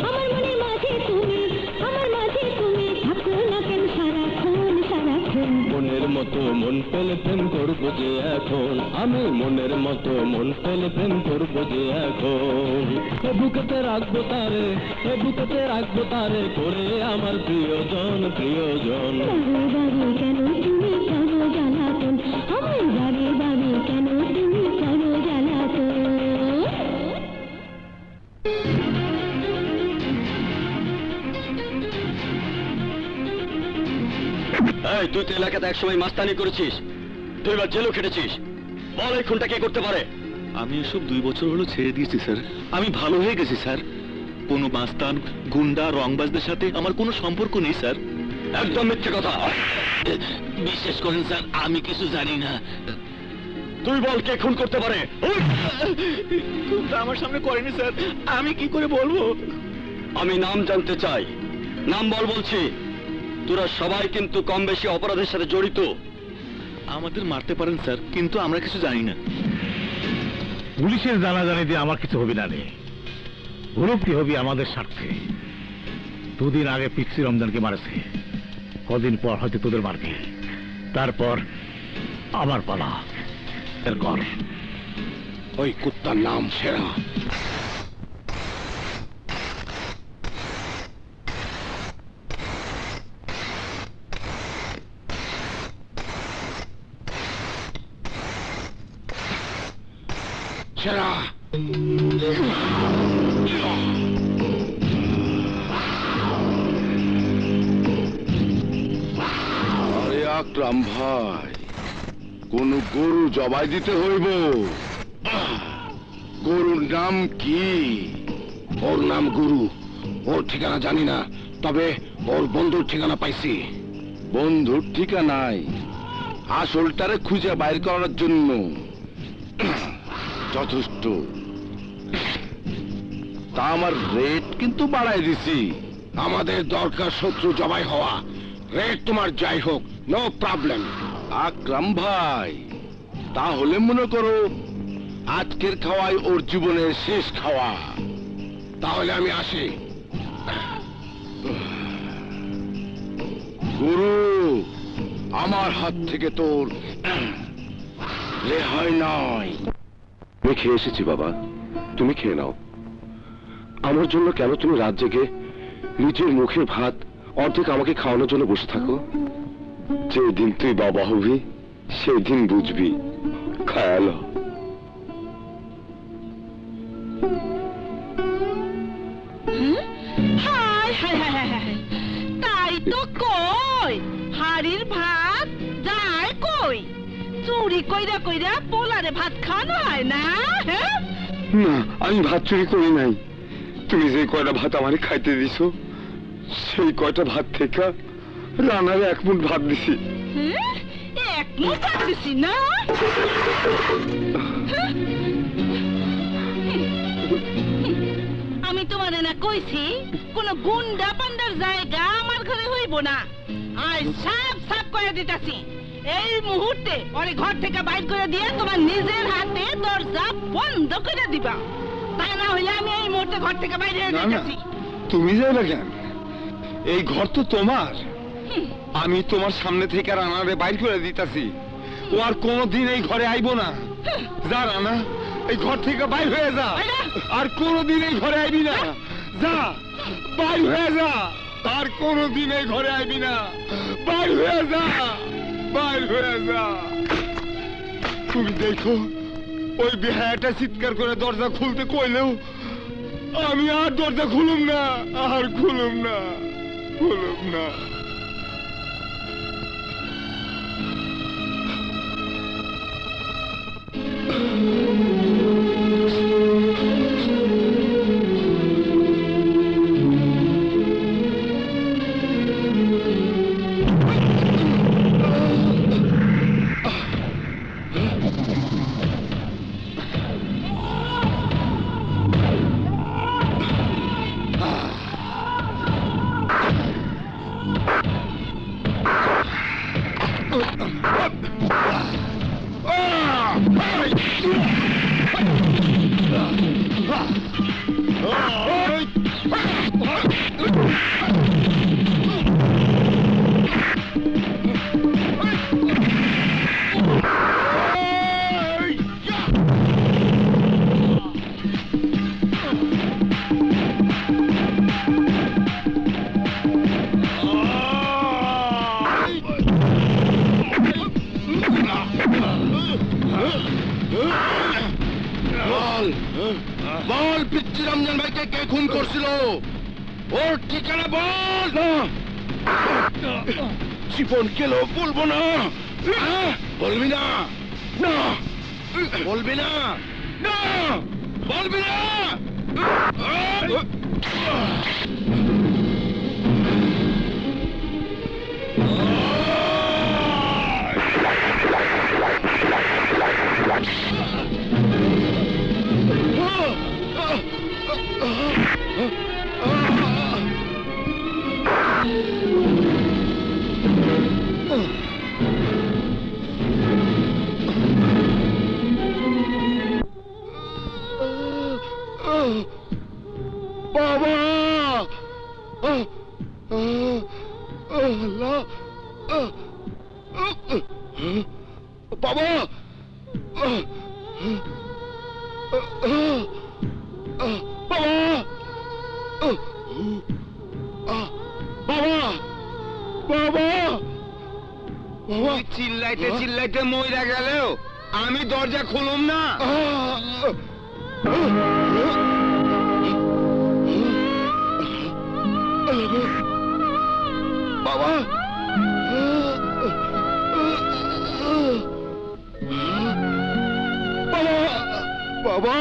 আমার মনের মাঝে তুমি, আমার মাঝে তুমি থাকো না কেন সারাক্ষণ সারাক্ষণ। মনের মতো মন পেলে প্রেম করবো যে এখন, আমি মনের মতো মন পেলে প্রেম করবো যে এখন। এ বুকেতে রাখবো তারে, এ বুকেতে রাখবো তারে করে আমার প্রিয়জন প্রিয়জন। বারে বারে কেন তুমি করো জ্বালাতন, আমার বারে বারে কেন তুমি করো জ্বালাতন। এই তুই তো এলাকাতে একসময় মাস্তানি করেছিস, 2 বার জেলও খেটেছিস, বল এই খুনটা কে করতে পারে? আমি এসব 2 বছর হলো ছেড়ে দিয়েছি স্যার। আমি ভালো হয়ে গেছি স্যার। কোনো মাস্তান, গুন্ডা, রংবাজদের সাথে আমার কোনো সম্পর্ক নেই স্যার। একদম মিথ্যে কথা। বিশ্বাস করেন স্যার, আমি কিছু জানি না। তুই বল কে খুন করতে পারে? খুনটা আমার সামনে করেনি স্যার, আমি কি করে বলবো? আমি নাম জানতে চাই, নাম বল বলছি। তোরা সবাই কিন্তু কম বেশি অপরাধের সাথে জড়িত। আমাদের মারতে পারেন স্যার, কিন্তু আমরা কিছু জানি না। পুলিশের জানাজানি দিয়ে আমার কিছু হবি না রে, ভুলুক্তি হবি আমাদের স্বার্থে। 2 দিন আগে পিক্সি রমজানকে মারেছে, কদিন পর হয়তো তোদের মারবে, তারপর আমার পালা। এর কর। ওই কুত্তার নাম সেরা। সেরা আরে আকরাম ভাই, কোন গরু জবাই দিতে হইব? গরুর নাম কি? ওর নাম গুরু। ওর ঠিকানা জানি না, তবে ওর বন্ধুর ঠিকানা পাইছি। বন্ধুর ঠিকানায় আসলটারে খুঁজে বাইর করার জন্য যথেষ্ট। তা আমার রেট কিন্তু বাড়াই দিছি। আমাদের দরকার শত্রু জবাই হওয়া, রেট তোমার যাই হোক, নো প্রবলেম। আকরাম ভাই, তাহলে মনে করো আজকের খাওয়াই ওর জীবনের শেষ খাওয়া। তাহলে আমি আসি। গুরু, আমার হাত থেকে তোর রেহাই নাই। আমি খেয়ে এসেছি বাবা, তুমি খেয়ে নাও। আমার জন্য কেন তুমি রাত জেগে নিজের মুখের ভাত অর্ধেক আমাকে খাওয়ানোর জন্য বসে থাকো? যেদিন তুই বাবা হবি সেই দিন বুঝবি। খেয়াল। হায় হায় হায় হায় হায়, তাই তো কই হাড়ির ভাত যায় কই? চুরি কইরা কইরা পোলারে ভাত খাওয়ানো হয় না? হ্যাঁ, না, আমি ভাত চুরি করি নাই। তুমি যে কয়টা ভাত আমারে খাইতে দিছো, সেই কয়টা ভাত থেকে রানারে 1 মুঠ ভাত দিছি। এক মুঠ ভাত দিছি না? আমি তোমারে না কইছি কোন গুন্ডা পান্ডার জায়গা আমার ঘরে হইব না। আজ সাপ সাপ করে দিতাছি, এই মুহূর্তে ওরে ঘর থেকে বাইর করে দিয়ে তোমার নিজের হাতে দরজা বন্ধ করে দিবা। তা না হইলে আমি এই মুহূর্তে ঘর থেকে বাইরে হয়ে যাইতাছি। তুমি যাইবে কেন? এই ঘর তো তোমার। আমি তোমার সামনে থেকে রানারে বাইর করে দিতাছি। ও আর কোনোদিন এই ঘরে আইবো না। যা রানা, এই ঘর থেকে বাইর হয়ে যা। আর কোনোদিন এই ঘরে আইবি না। যা, বাইর হয়ে যা। আর কোনোদিন এই ঘরে আইবি না। বাইর হয়ে যা, বাইর হয়ে যা। তুমি দেখো, ওই বেহায়াটা চিৎকার করে দরজা খুলতে কইলেও আমি আর দরজা খুলুম না, আর খুলুম না, খুলুম না। বল পিচ্চি রমজান ভাইকে কে খুন করছিল? ওর ঠিকানা বল। জীবন গেল বলবো না। বলবি না? না বলবি না? না বলবি না? বাবা আল্লাহ বাবা চিল্লাইতে চিল্লাইতে মইরা গেলেও আমি দরজা খুলুম না। বাবা বাবা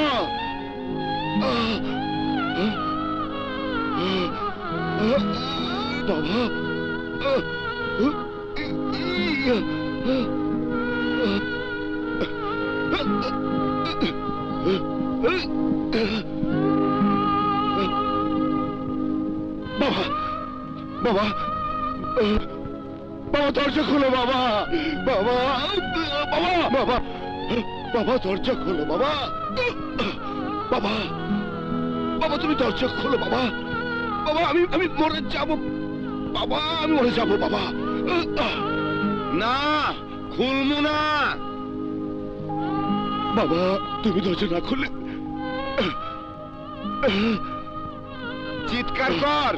বাবা বাবা দরজা খোলো বাবা। বাবা বাবা বাবা বাবা দরজা খোলো বাবা। বাবা বাবা তুমি দরজা খোলো বাবা। বাবা আমি আমি মরে যাব বাবা। আমি মরে যাব বাবা। না খুলবো না। বাবা তুমি দরজা না খুললে চিৎকার কর,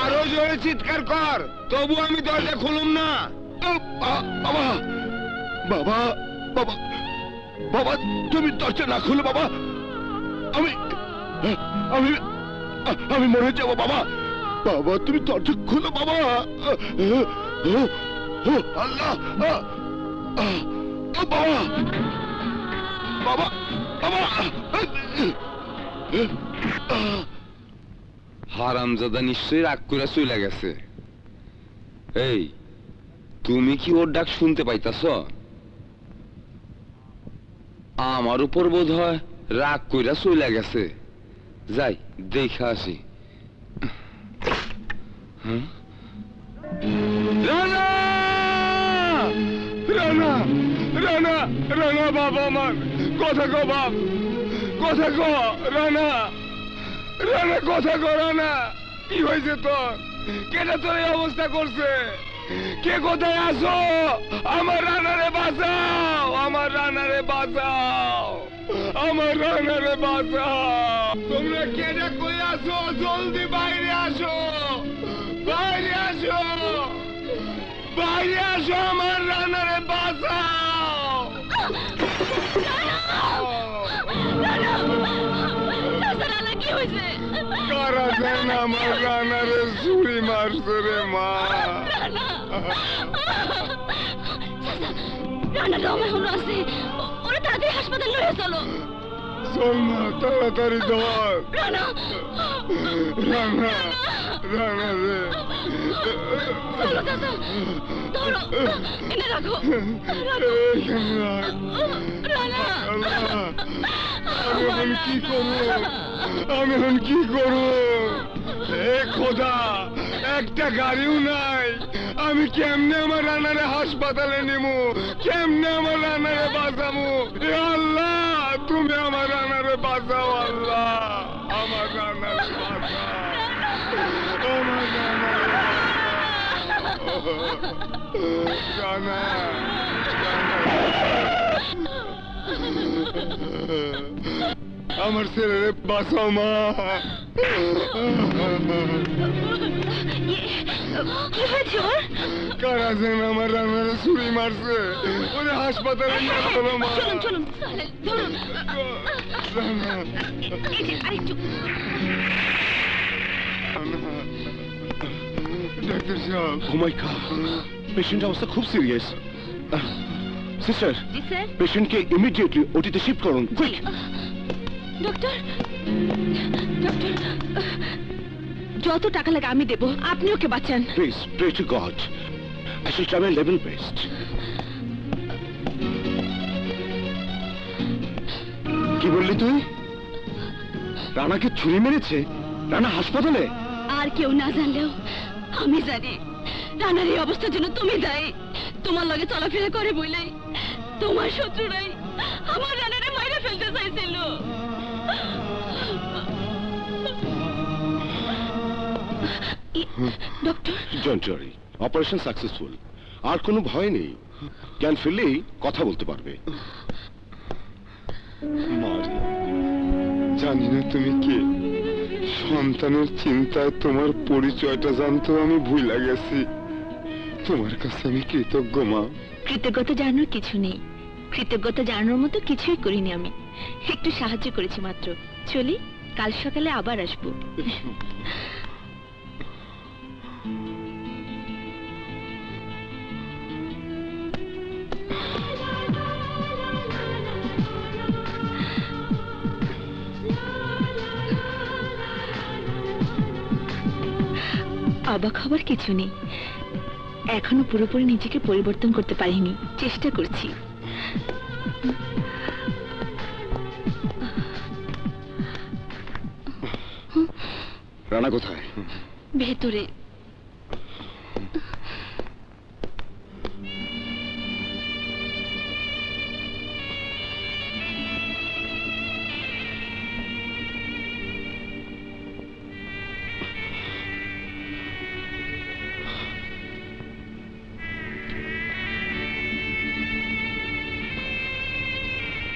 আরো জোরে চিৎকার কর, তবু আমি দরজা খুলুম না। বাবা বাবা বাবা বাবা তুমি দরজা না খুলে বাবা। আমি আমি আমি মরে যাব বাবা। বাবা তুমি দরজা খুলো বাবা। আল্লাহ বাবা বাবা বাবা হারামজাদা নিশ্চয়ই রাগ করে চলে গেছে। এই তুমি কি ওর ডাক শুনতে পাইতাছ? আমার উপর বোধ হয় রাগ কইরা চলে গেছে। যাই দেখা আসি। রানা রানা রানা রানা বাবা আমার কথা কো বাপ, কথা কো রানা। রানা কথা কো রানা, কি হয়েছে তোর? কেটা তোর এই অবস্থা করছে? কে কোথায় আসো? আমার রানারে বাঁচাও, আমার রানারে বাঁচাও, আমার রানারে বাঁচাও। তোমরা কেটা কই আসো? জলদি বাইরে আসো, বাইরে আসো, বাইরে আসো, আমার রানারে বাঁচাও। কি হয়েছে? কারা যেন আমার রানারে ছুরি মারছে রে মা। রানা রমে হলো আছে, ওরা তাড়াতাড়ি হাসপাতাল লয়ে চলো। চল মা তাড়াতাড়ি ধর। রানা রানা রানা রে চলো চাচা, ধরো, এনে রাখো, রানা। আমি এখন কি করবো? আমি এখন কি করবো? এ খোদা, একটা গাড়িও নাই, আমি কেমনে আমার রানারে হাসপাতালে নিমু, কেমনে আমার রানারে বাঁচামু? এ আল্লাহ, তুমি আমার রানারে বাঁচাও আল্লাহ, আমার রানারে বাঁচাও, আমার রানারে বাঁচাও। রানা, আমার ছেলেরে বাঁচাও মা। কি হয়েছে ওর? কারা যেন আমার রান্নারে ছুরি মারছে, ওরে হাসপাতালে নিয়ে চলো মা। চলুন চলুন, ধরুন। রানা, এই যে, আরেকটু। ডাক্তার সাহেব, ও মাই গড, পেশেন্টের অবস্থা খুব সিরিয়াস। সিস্টার, জি স্যার। পেশেন্টকে ইমিডিয়েটলি ওটিতে শিফট করুন, কুইক। ডক্টর, ডক্টর, যত টাকা লাগে আমি দেব, আপনি ওকে বাঁচান। Please pray to God, I shall try my level best. কি বললি তুই? রানাকে ছুরি মেরেছে? রানা হাসপাতালে? আর কেউ না জানলেও আমি জানি। রানার এই অবস্থার জন্য তুমি দায়ী। তোমার লগে চলাফেরা করে বইলাই তোমার শত্রুরাই আমার রানারে মাইরে ফেলতে চাইছিল। Doctor, don't worry, operation successful. আর কোনো ভয় নেই, জ্ঞান ফিরলেই কথা বলতে পারবে। মারি, জানি না তুমি কে, সন্তানের চিন্তায় তোমার পরিচয়টা জানতেও আমি ভুলে গেছি। তোমার কাছে আমি কৃতজ্ঞ মা। কৃতজ্ঞতা জানানোর কিছু নেই, কৃতজ্ঞতা জানানোর মতো কিছুই করিনি আমি, একটু সাহায্য করেছি মাত্র। চলি, কাল সকালে আবার আসবো। অবাক হবার কিছু নেই, এখনো পুরোপুরি নিজেকে পরিবর্তন করতে পারিনি, চেষ্টা করছি। রানা কোথায়? ভেতরে।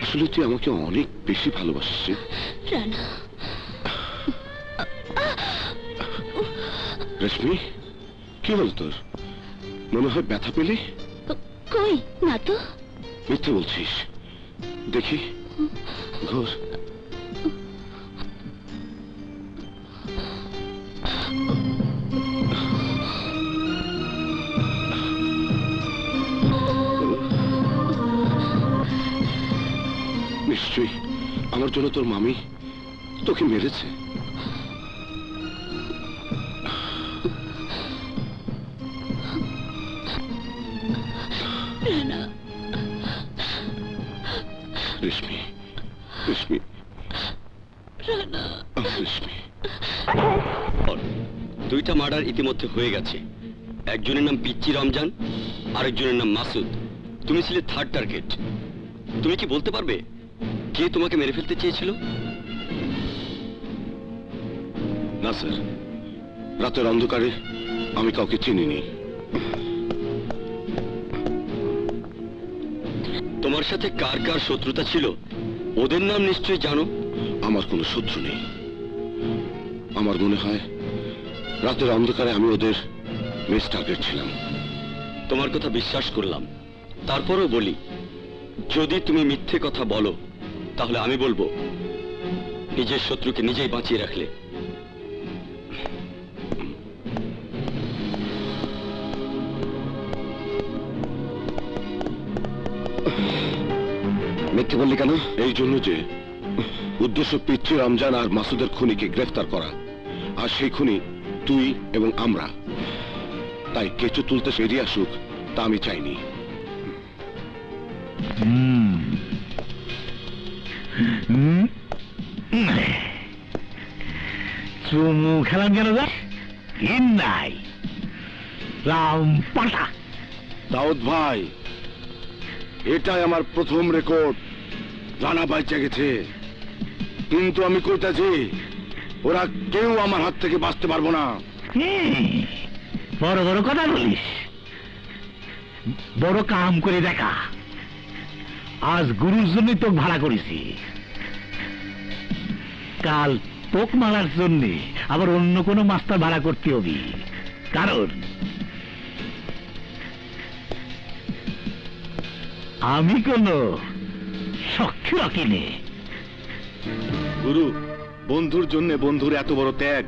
আসলে তুই আমাকে অনেক বেশি ভালোবাসিস রে। রানা, রেশমি, কি হল তোর? মনে হয় ব্যথা পেলি? কই না তো। মিথ্যে বলছিস, দেখি ঘোর। নিশ্চয়ই আমার জন্য তোর মামি তোকে মেরেছে। রেশমি, রেশমি, রেশমি। দুইটা মার্ডার ইতিমধ্যে হয়ে গেছে। একজনের নাম পিচ্চি রমজান, আরেকজনের নাম মাসুদ। তুমি ছিলে থার্ড টার্গেট। তুমি কি বলতে পারবে কে তোমাকে মেরে ফেলতে চেয়েছিল? না স্যার, রাতের অন্ধকারে আমি কাউকে চিনিনি। তোমার সাথে কার কার শত্রুতা ছিল ওদের নাম নিশ্চয়ই জানো। আমার কোনো শত্রু নেই। আমার মনে হয় রাতের অন্ধকারে আমি ওদের মিস টার্গেট ছিলাম। তোমার কথা বিশ্বাস করলাম, তারপরও বলি, যদি তুমি মিথ্যে কথা বলো তাহলে আমি বলবো নিজের শত্রুকে নিজেই বাঁচিয়ে রাখলে। মিথ্যে বললি কেন? এই জন্য যে উদ্দেশ্য পিচ্চি রমজান আর মাসুদের খুনিকে গ্রেফতার করা, আর সেই খুনি তুই এবং আমরা। তাই কেঁচো তুলতে সেরিয়ে আসুক তা আমি চাইনি। চুমু খেলাম কেন? যা নাই, রাম পাঠা। দাউদ ভাই, এটাই আমার প্রথম রেকর্ড। রানা বাইচে গেছে, কিন্তু আমি কইতাছি ওরা কেউ আমার হাত থেকে বাঁচতে পারবো না। বড় বড় কথা বলিস, বড় কাম করে দেখা। আজ গুরুর জন্যই তোকে ভাড়া করেছি, কাল তোক মারার জন্য আবার অন্য কোনো মাস্টার ভাড়া করতে হবে। কারণ আমি কোনো সাক্ষী রাখিনি। গুরু, বন্ধুর জন্য বন্ধুর এত বড় ত্যাগ।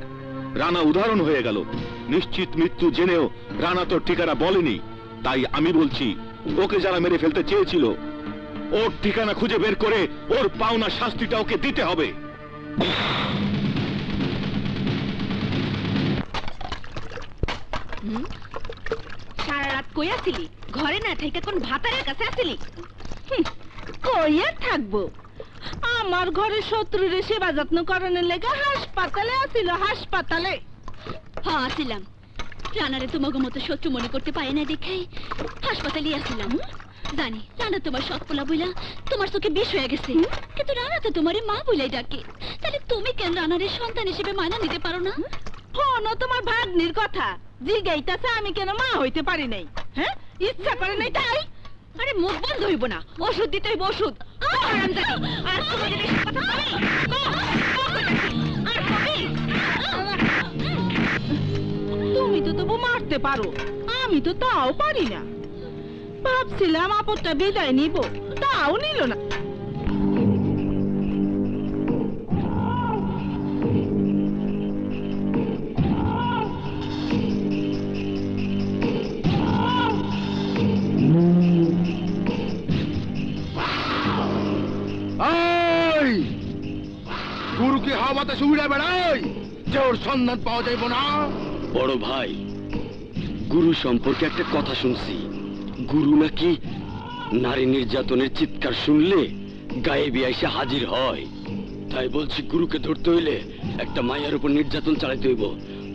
রানা উদাহরণ হয়ে গেল। নিশ্চিত মৃত্যু জেনেও রানা তোর ঠিকানা বলেনি। তাই আমি বলছি, ওকে যারা মেরে ফেলতে চেয়েছিল, ওর ঠিকানা খুঁজে বের করে ওর পাওনা শাস্তিটা ওকে দিতে হবে। সারা রাত কই আসিলি? ঘরে না থেকে কোন ভাতারের কাছে আসিলি? কই আর থাকবো, আমার ঘরে শত্রুর সেবা যত্ন করানোর লেগে হাসপাতালে আসিল। হাসপাতালে হ্যাঁ আসিলাম। রানারে তোমাকে মতো শত্রু মনে করতে পারে না দেখেই হাসপাতালে আসিলাম। জানি রানা তোমার সৎ পোলা বইলা তোমার চোখে বিষ হয়ে গেছে, কিন্তু রানা তো তোমারে মা বইলাই ডাকে। তাহলে তুমি কেন রানারের সন্তান হিসেবে মানা নিতে পারো না? হনো তোমার ভাগ্নির কথা জিগাইতাছে আমি কেন মা হইতে পারি নাই? হ্যাঁ, ইচ্ছা করে নাই তাই? আরে মুখ বন্ধ হইব না, ওষুধ দিতে হইব ওষুধ। আর তুমি যদি এসব কথা বলি, আর কবি তুমি তো তবু মারতে পারো, আমি তো তাও পারি না। ভাবছিলাম আপদটা বিদায় নিব, তাও নিল না। গুরুকে হাওয়া বাতাসে উড়ে বেড়াই যে ওর সন্ধান পাওয়া যাইব না। বড় ভাই, গুরু সম্পর্কে একটা কথা শুনছি। গুরু নাকি নারী নির্যাতনের চিৎকার শুনলে গায়েবী এসে হাজির হয়। তাই বলছি, গুরুকে ধরতে হইলে একটা মায়ের উপর নির্যাতন চালাইতে হইব।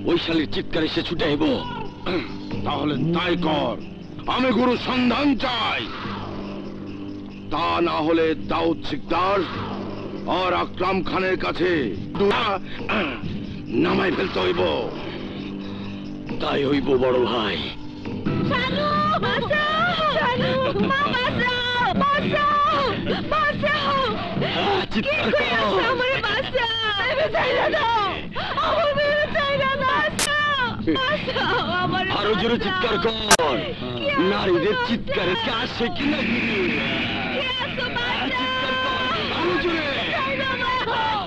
ওই শালীর চিৎকারে সে ছুটে আইব। তাহলে তাই কর, আমি গুরু সন্ধান চাই। তা না হলে দাউদ সিকদার আর আকরাম খানের কাছে নামাই ফেলতে হইব। তাই হইব বড় ভাই। শানু, বাঁচাও! শানু, মা বাঁচাও! বাঁচাও! বাঁচাও! কি কইয়াছ আমারে বাঁচাও! আমি চাইরা দাও! আমার মেয়ে চাইরা বাঁচাও! বাঁচাও আমারে! আরো জোরে চিৎকার কর। নারীদের চিৎকারে কাজ সে কিনা গুরু। কে আছো বাঁচাও! আরো জোরে। চাইরা বাঁচাও!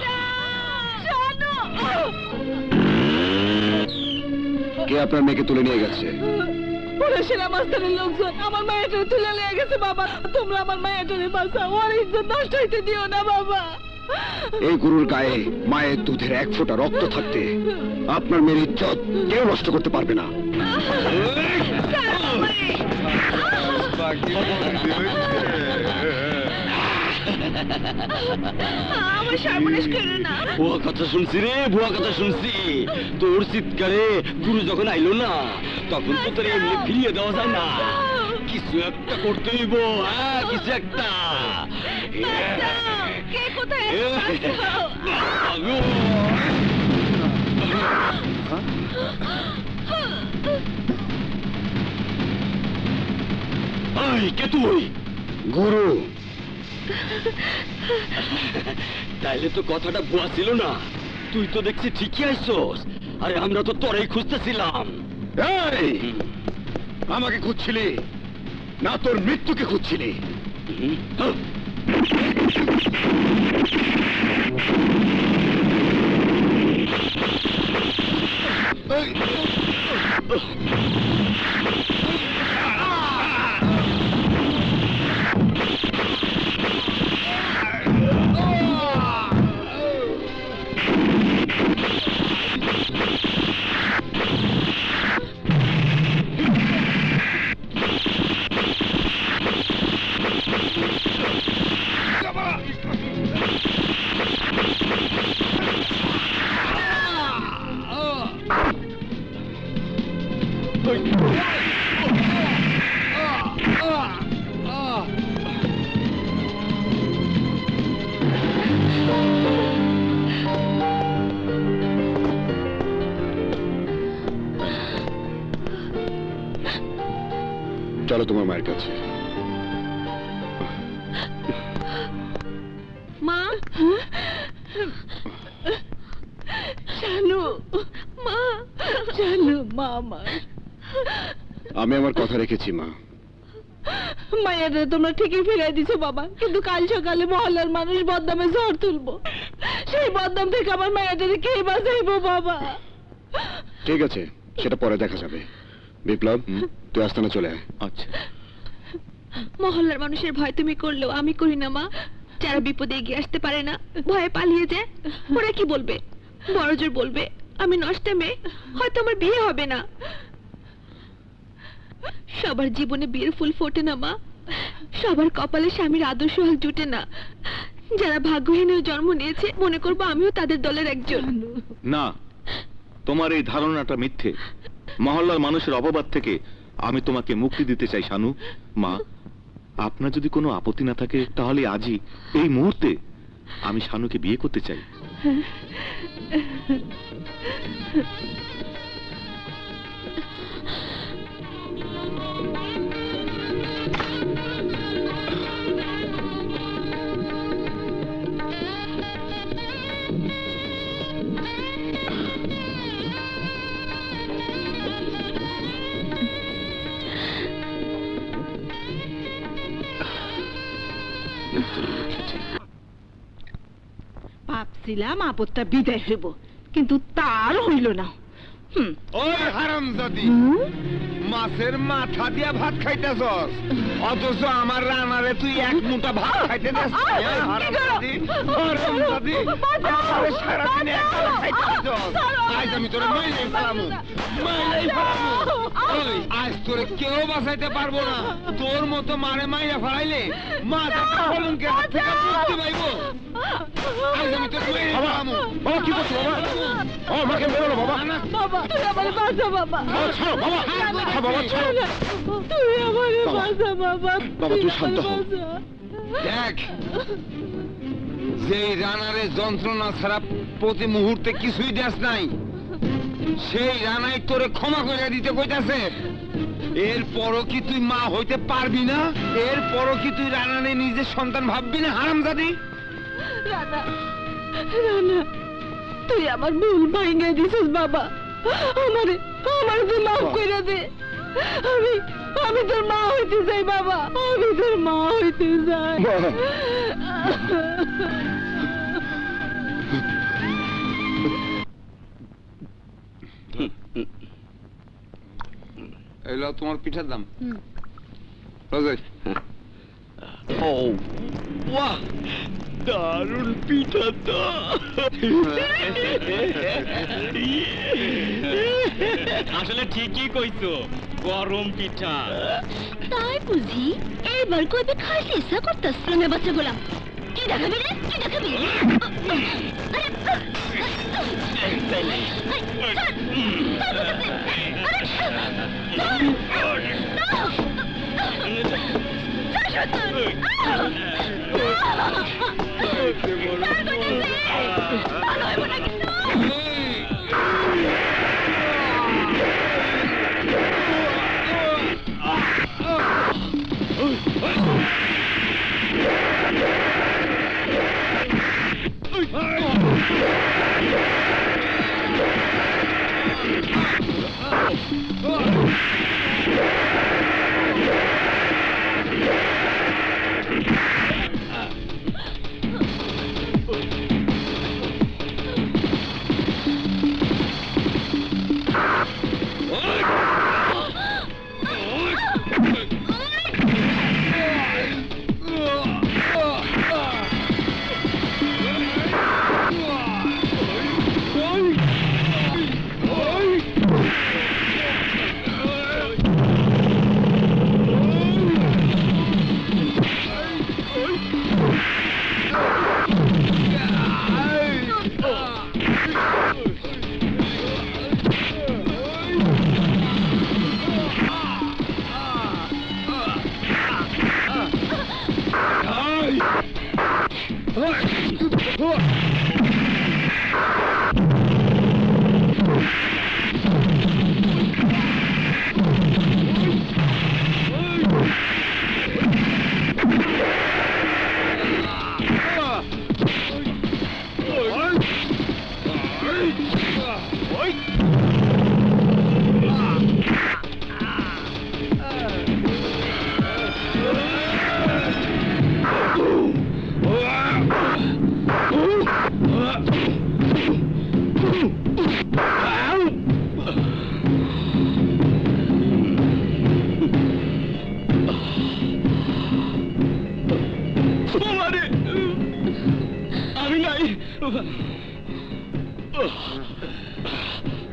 শানু! কে আপনার মেয়েকে তুলে নিয়ে গেছে? পুলিশেরা মাস্টারের লোকজন আমার মায়ের তুলে নিয়ে গেছে। বাবা, তোমরা আমার মায়ের বাঁচাও, ওর ইজ্জত নষ্ট হইতে দিও না বাবা। এই গুরুর গায়ে মায়ের দুধের এক ফোঁটা রক্ত থাকতে আপনার মেয়ের ইজ্জত কেউ নষ্ট করতে পারবে না। আমার সর্বনাশ করো না। ভুয়া কথা শুনছি রে, ভুয়া কথা শুনছি। তোর চিৎকারে গুরু যখন আইলো না, তখন তো তোর এমনি ফিরিয়ে দেওয়া যায় না। কিছু একটা করতে হইব। হ্যাঁ, কিছু একটা। কে কোথায়? কে তুই? গুরু। তাইলে তো কথাটা ভুয়া ছিল না। তুই তো দেখছি ঠিকই আইছস। আরে আমরা তো তোরেই খুঁজতেছিলাম। এই, আমাকে খুঁজছিলি না তোর মৃত্যুকে খুঁজছিলি? চলো তোমার মায়ের কাছে। মা, জানো মা, জানো মা আমার। আমি আমার কথা রেখেছি মা। মায়েরা তোমরা ঠিকই ফিরাই দিছো বাবা, কিন্তু কাল সকালে মহল্লার মানুষ বদনামে ঝড় তুলবো। সেই বদনাম থেকে আমার মায়েদের কে বাঁচাইবো বাবা? ঠিক আছে, সেটা পরে দেখা যাবে। বিপ্লব, তুই আস্তানা চলে আয়। আচ্ছা। মহল্লার মানুষের ভয় তুমি করলেও আমি করি না মা। যারা বিপদে এগিয়ে আসতে পারে না, ভয়ে পালিয়ে যায়, ওরা কি বলবে? বড়জোর বলবে আমি নষ্টা মেয়ে, হয়তো আমার বিয়ে হবে না। সবার জীবনে বিয়ের ফুল ফোটে না মা, সবার কপালে স্বামীর আদর্শ হাল জুটে না। যারা ভাগ্যহীন হয়ে জন্ম নিয়েছে, মনে করবো আমিও তাদের দলের একজন। না, তোমার এই ধারণাটা মিথ্যে। মহল্লার মানুষের অপবাদ থেকে আমি তোমাকে মুক্তি দিতে চাই শানু। মা, আপনার যদি কোনো আপত্তি না থাকে তাহলে আজই এই মুহূর্তে আমি শানুকে বিয়ে করতে চাই। ভাবছিলাম আপদটা বিদায় হইব, কিন্তু তার হইল না। ওই হারামজাদি, মাছের মাথা দিয়া ভাত খাইতেছস, অথচ আমার রানারে তুই এক মুঠা ভাত খাইতে দেস না। হারামজাদি, হারামজাদি, আমারে সারাদিন একলা খাইতে দিছস। আজ আমি তোরে মাইলাই ফেলামু, মাইলাই ফেলামু। ওই আজ তোরে কেউ বাঁচাইতে পারবো না। তোর মতো মারে মাইয়া ফেলাইলে মাথা কলঙ্কের হাত থেকে মুক্তি পাইব। আজ আমি তোরে মাইলাই ফেলামু। বাবা কি করছো বাবা? আমাকে মেরো না বাবা। বাবা তুই আমারে বাঁচা বাবা। ছাড়ো বাবা, বাবা ছাড়ো। তুই আমারে বাঁচা বাবা। বাবা তুই শান্ত হ। দেখ, যে রানারে যন্ত্রণা ছাড়া প্রতি মুহূর্তে কিছুই দেশ নাই, সেই রানাই তোরে ক্ষমা করে দিতে কইতাছে। এরপরও কি তুই মা হইতে পারবি না? এরপরও কি তুই রানারে নিজের সন্তান ভাববি না? হারামজাদি, রানা, রানা, তুই আমার ভুল ভাঙিয়ে দিছিস বাবা। আমারে তুই মাফ করে দে। আমি তোর মা হইতে চাই বাবা, আমি তোর মা হইতে চাই। এলো তোমার পিঠার দাম। রাজাই, ও বাহ, দারুণ পিঠা তো। আসলে ঠিকই কইছো, গরম পিঠা। তাই বুঝি এইবার কইবে খাইতে ইচ্ছা করতেছে না বাচ্চা গোলাম। কি দেখাবি রে, কি দেখাবি?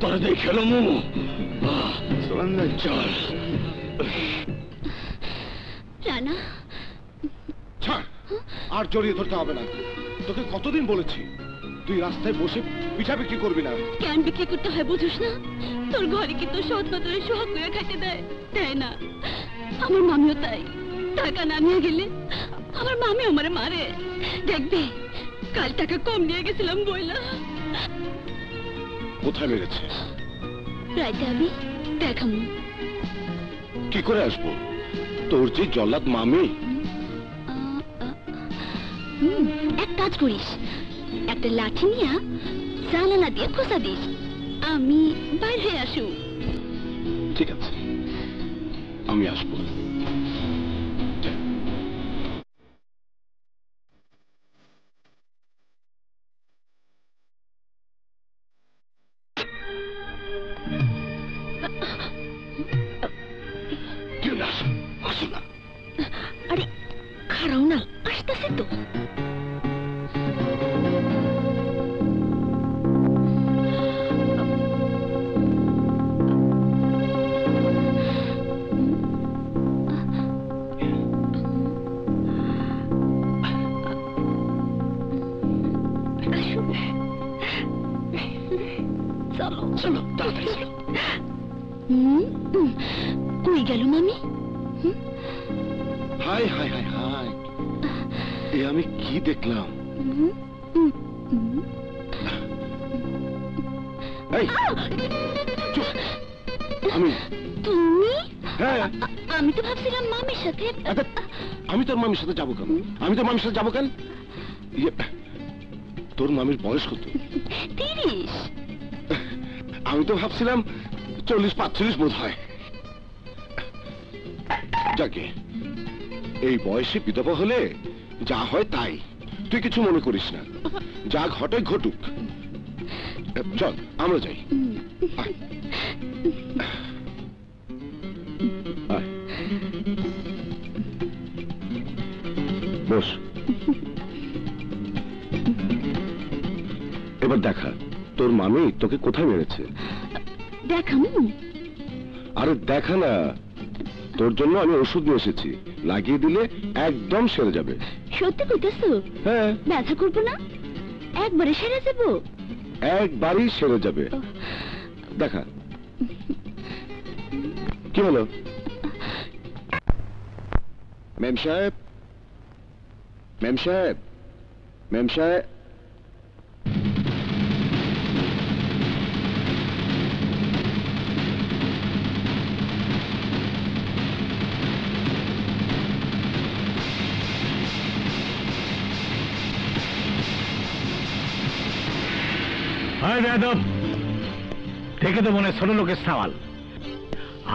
তোরা দেখে এলো মু চল রানা ছাড়, আর জড়িয়ে ধরতে হবে না। তোকে কতদিন বলেছি তুই রাস্তায় বসে পিঠা বিক্রি করবি না। কেন বিক্রি করতে হয় বুঝিস না? তোর ঘরে কি তোর সৎ মা তোরে সোহাগ করে খাইতে দেয় না? আমার মামিও তাই, টাকা না নিয়ে গেলে আমার মামি আমারে মারে। দেখবি কাল টাকা কম নিয়ে গেছিলাম বইলা। কোথায় মেরেছে? রাইতে আমি দেখামু। কি করে আসবো? তোর যে জল্লাদ মামি। এক কাজ করিস, একটা লাঠি নিয়া জানালা দিয়ে খোঁচা দিস, আমি বাইর হয়ে আসু। ঠিক আছে, আমি আসবো। আসো না। আরে খারাও না, আসতেছে তো। চলো চলো তাড়াতাড়ি চলো। কই গেল মামি? হাই হাই হাই হাই, এ আমি কি দেখলাম? এই চুপ। আমি তুমি? হ্যাঁ, আমি তো ভাবছিলাম মামির সাথে। আমি তোর মামির সাথে যাবো কেন? আমি তোর মামির সাথে যাবো কেন? তোর মামির বয়স কত? 30। আমি তো ভাবছিলাম 40-45 বোধ হয়। যাকে এই বয়সে বিধবা হলে যা হয় তাই, তুই কিছু মনে করিস না। যা ঘটে ঘটুক। চল আমরা যাই। আয়। আয়। বস। এবার দেখা তোর মামি তোকে কোথায় মেরেছে। দেখামু? আরে দেখা না, তোর জন্য আমি ওষুধ নিয়ে এসেছি, লাগিয়ে দিলে একদম সেরে যাবে। সত্যি কইতেছো? হ্যাঁ। ব্যথা করবো না? একবারে সেরে যাবো? একবারই সেরে যাবে। দেখা। কি হলো? মেম সাহেব, মেম সাহেব, মেম সাহেব। দেখে তো মনে ছোট লোকের সওয়াল।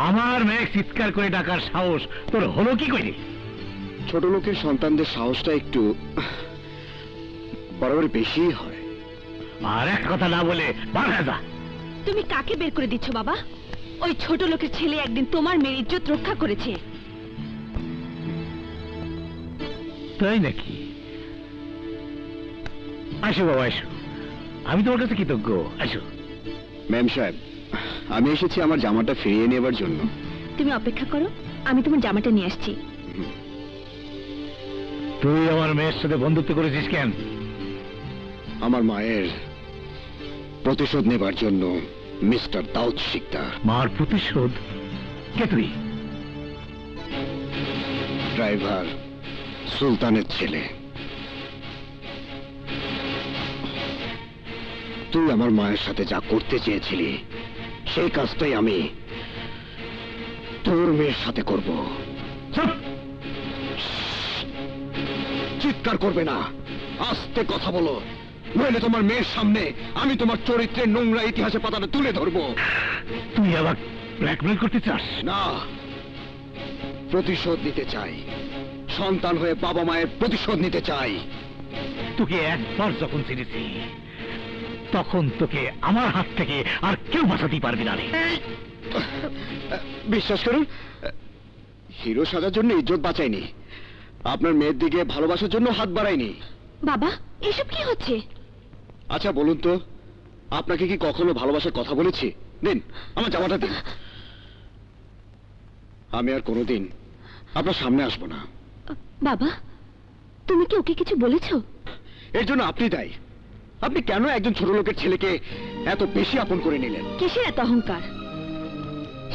আমার মেয়ে চিৎকার করে ডাকার সাহস তোর হলো কি করে? ছোট লোকের সন্তানদের সাহসটা একটু বরাবর বেশি হয়। আর এক কথা না বলে বাধা যা। তুমি কাকে বের করে দিচ্ছ বাবা? ওই ছোট লোকের ছেলে একদিন তোমার মেয়ের ইজ্জত রক্ষা করেছে। তাই নাকি? আসো বাবা আসো, আমি তোমার কাছে কৃতজ্ঞ। আসো। ম্যাম সাহেব, আমি এসেছি আমার জামাটা ফিরিয়ে নেবার জন্য। তুমি অপেক্ষা করো, আমি তোমার জামাটা নিয়ে আসছি। তুই আমার মেয়ের সাথে বন্ধুত্ব করেছিস কেন? আমার মায়ের প্রতিশোধ নেবার জন্য মিস্টার দাউদ শিকদার। মার প্রতিশোধ? কে তুই? ড্রাইভার সুলতানের ছেলে। তুই আমার মায়ের সাথে যা করতে চেয়েছিলি সেই কাজটাই আমি তোর মেয়ের সাথে করব। চিৎকার করবে না, আস্তে কথা বলো, নইলে তোমার মেয়ের সামনে আমি তোমার চরিত্রের নোংরা ইতিহাসে পাতাটা তুলে ধরবো। তুই আবার ব্ল্যাকমেল করতে চাস? না, প্রতিশোধ নিতে চাই। সন্তান হয়ে বাবা মায়ের প্রতিশোধ নিতে চাই। তোকে একবার যখন চিনেছি তখন তোকে আমার হাত থেকে আর কেউ বাঁচাতেই পারবি না রে। বিশ্বাস করুন, হিরো সাজার জন্য ইজ্জত বাঁচাইনি, আপনার মেয়ের দিকে ভালোবাসার জন্য হাত বাড়াইনি। বাবা এসব কি হচ্ছে? আচ্ছা বলুন তো, আপনাকে কি কখনো ভালোবাসার কথা বলেছি? দিন আমার জামাটা দিন। আমি আর কোনোদিন আপনার সামনে আসবো না। বাবা, তুমি কি ওকে কিছু বলেছো? এর জন্য আপনি দায়ী। আপনি কেন একজন ছোট লোকের ছেলেকে এত বেশি আপন করে নিলেন? কিসের এত অহংকার?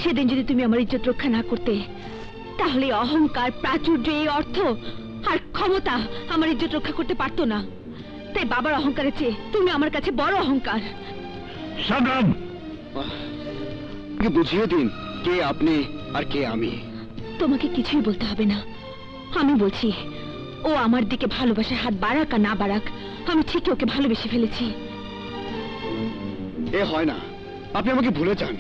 সেদিন যদি তুমি আমার ইজ্জত রক্ষা না করতে, তাহলে অহংকার, প্রাচুর্য, এই অর্থ আর ক্ষমতা আমার ইজ্জত রক্ষা করতে পারতো না। তাই বাবার অহংকারের চেয়ে তুমি আমার কাছে বড় অহংকার। সংগ্রাম, বুঝিয়ে দিন কে আপনি আর কে আমি। তোমাকে কিছুই বলতে হবে না, আমি বলছি। ও আমার দিকে ভালোবাসার হাত বাড়াক আর না বাড়াক, আমি ঠিকই ওকে ভালোবেসে ফেলেছি। এ হয় না, আপনি আমাকে ভুলে যান।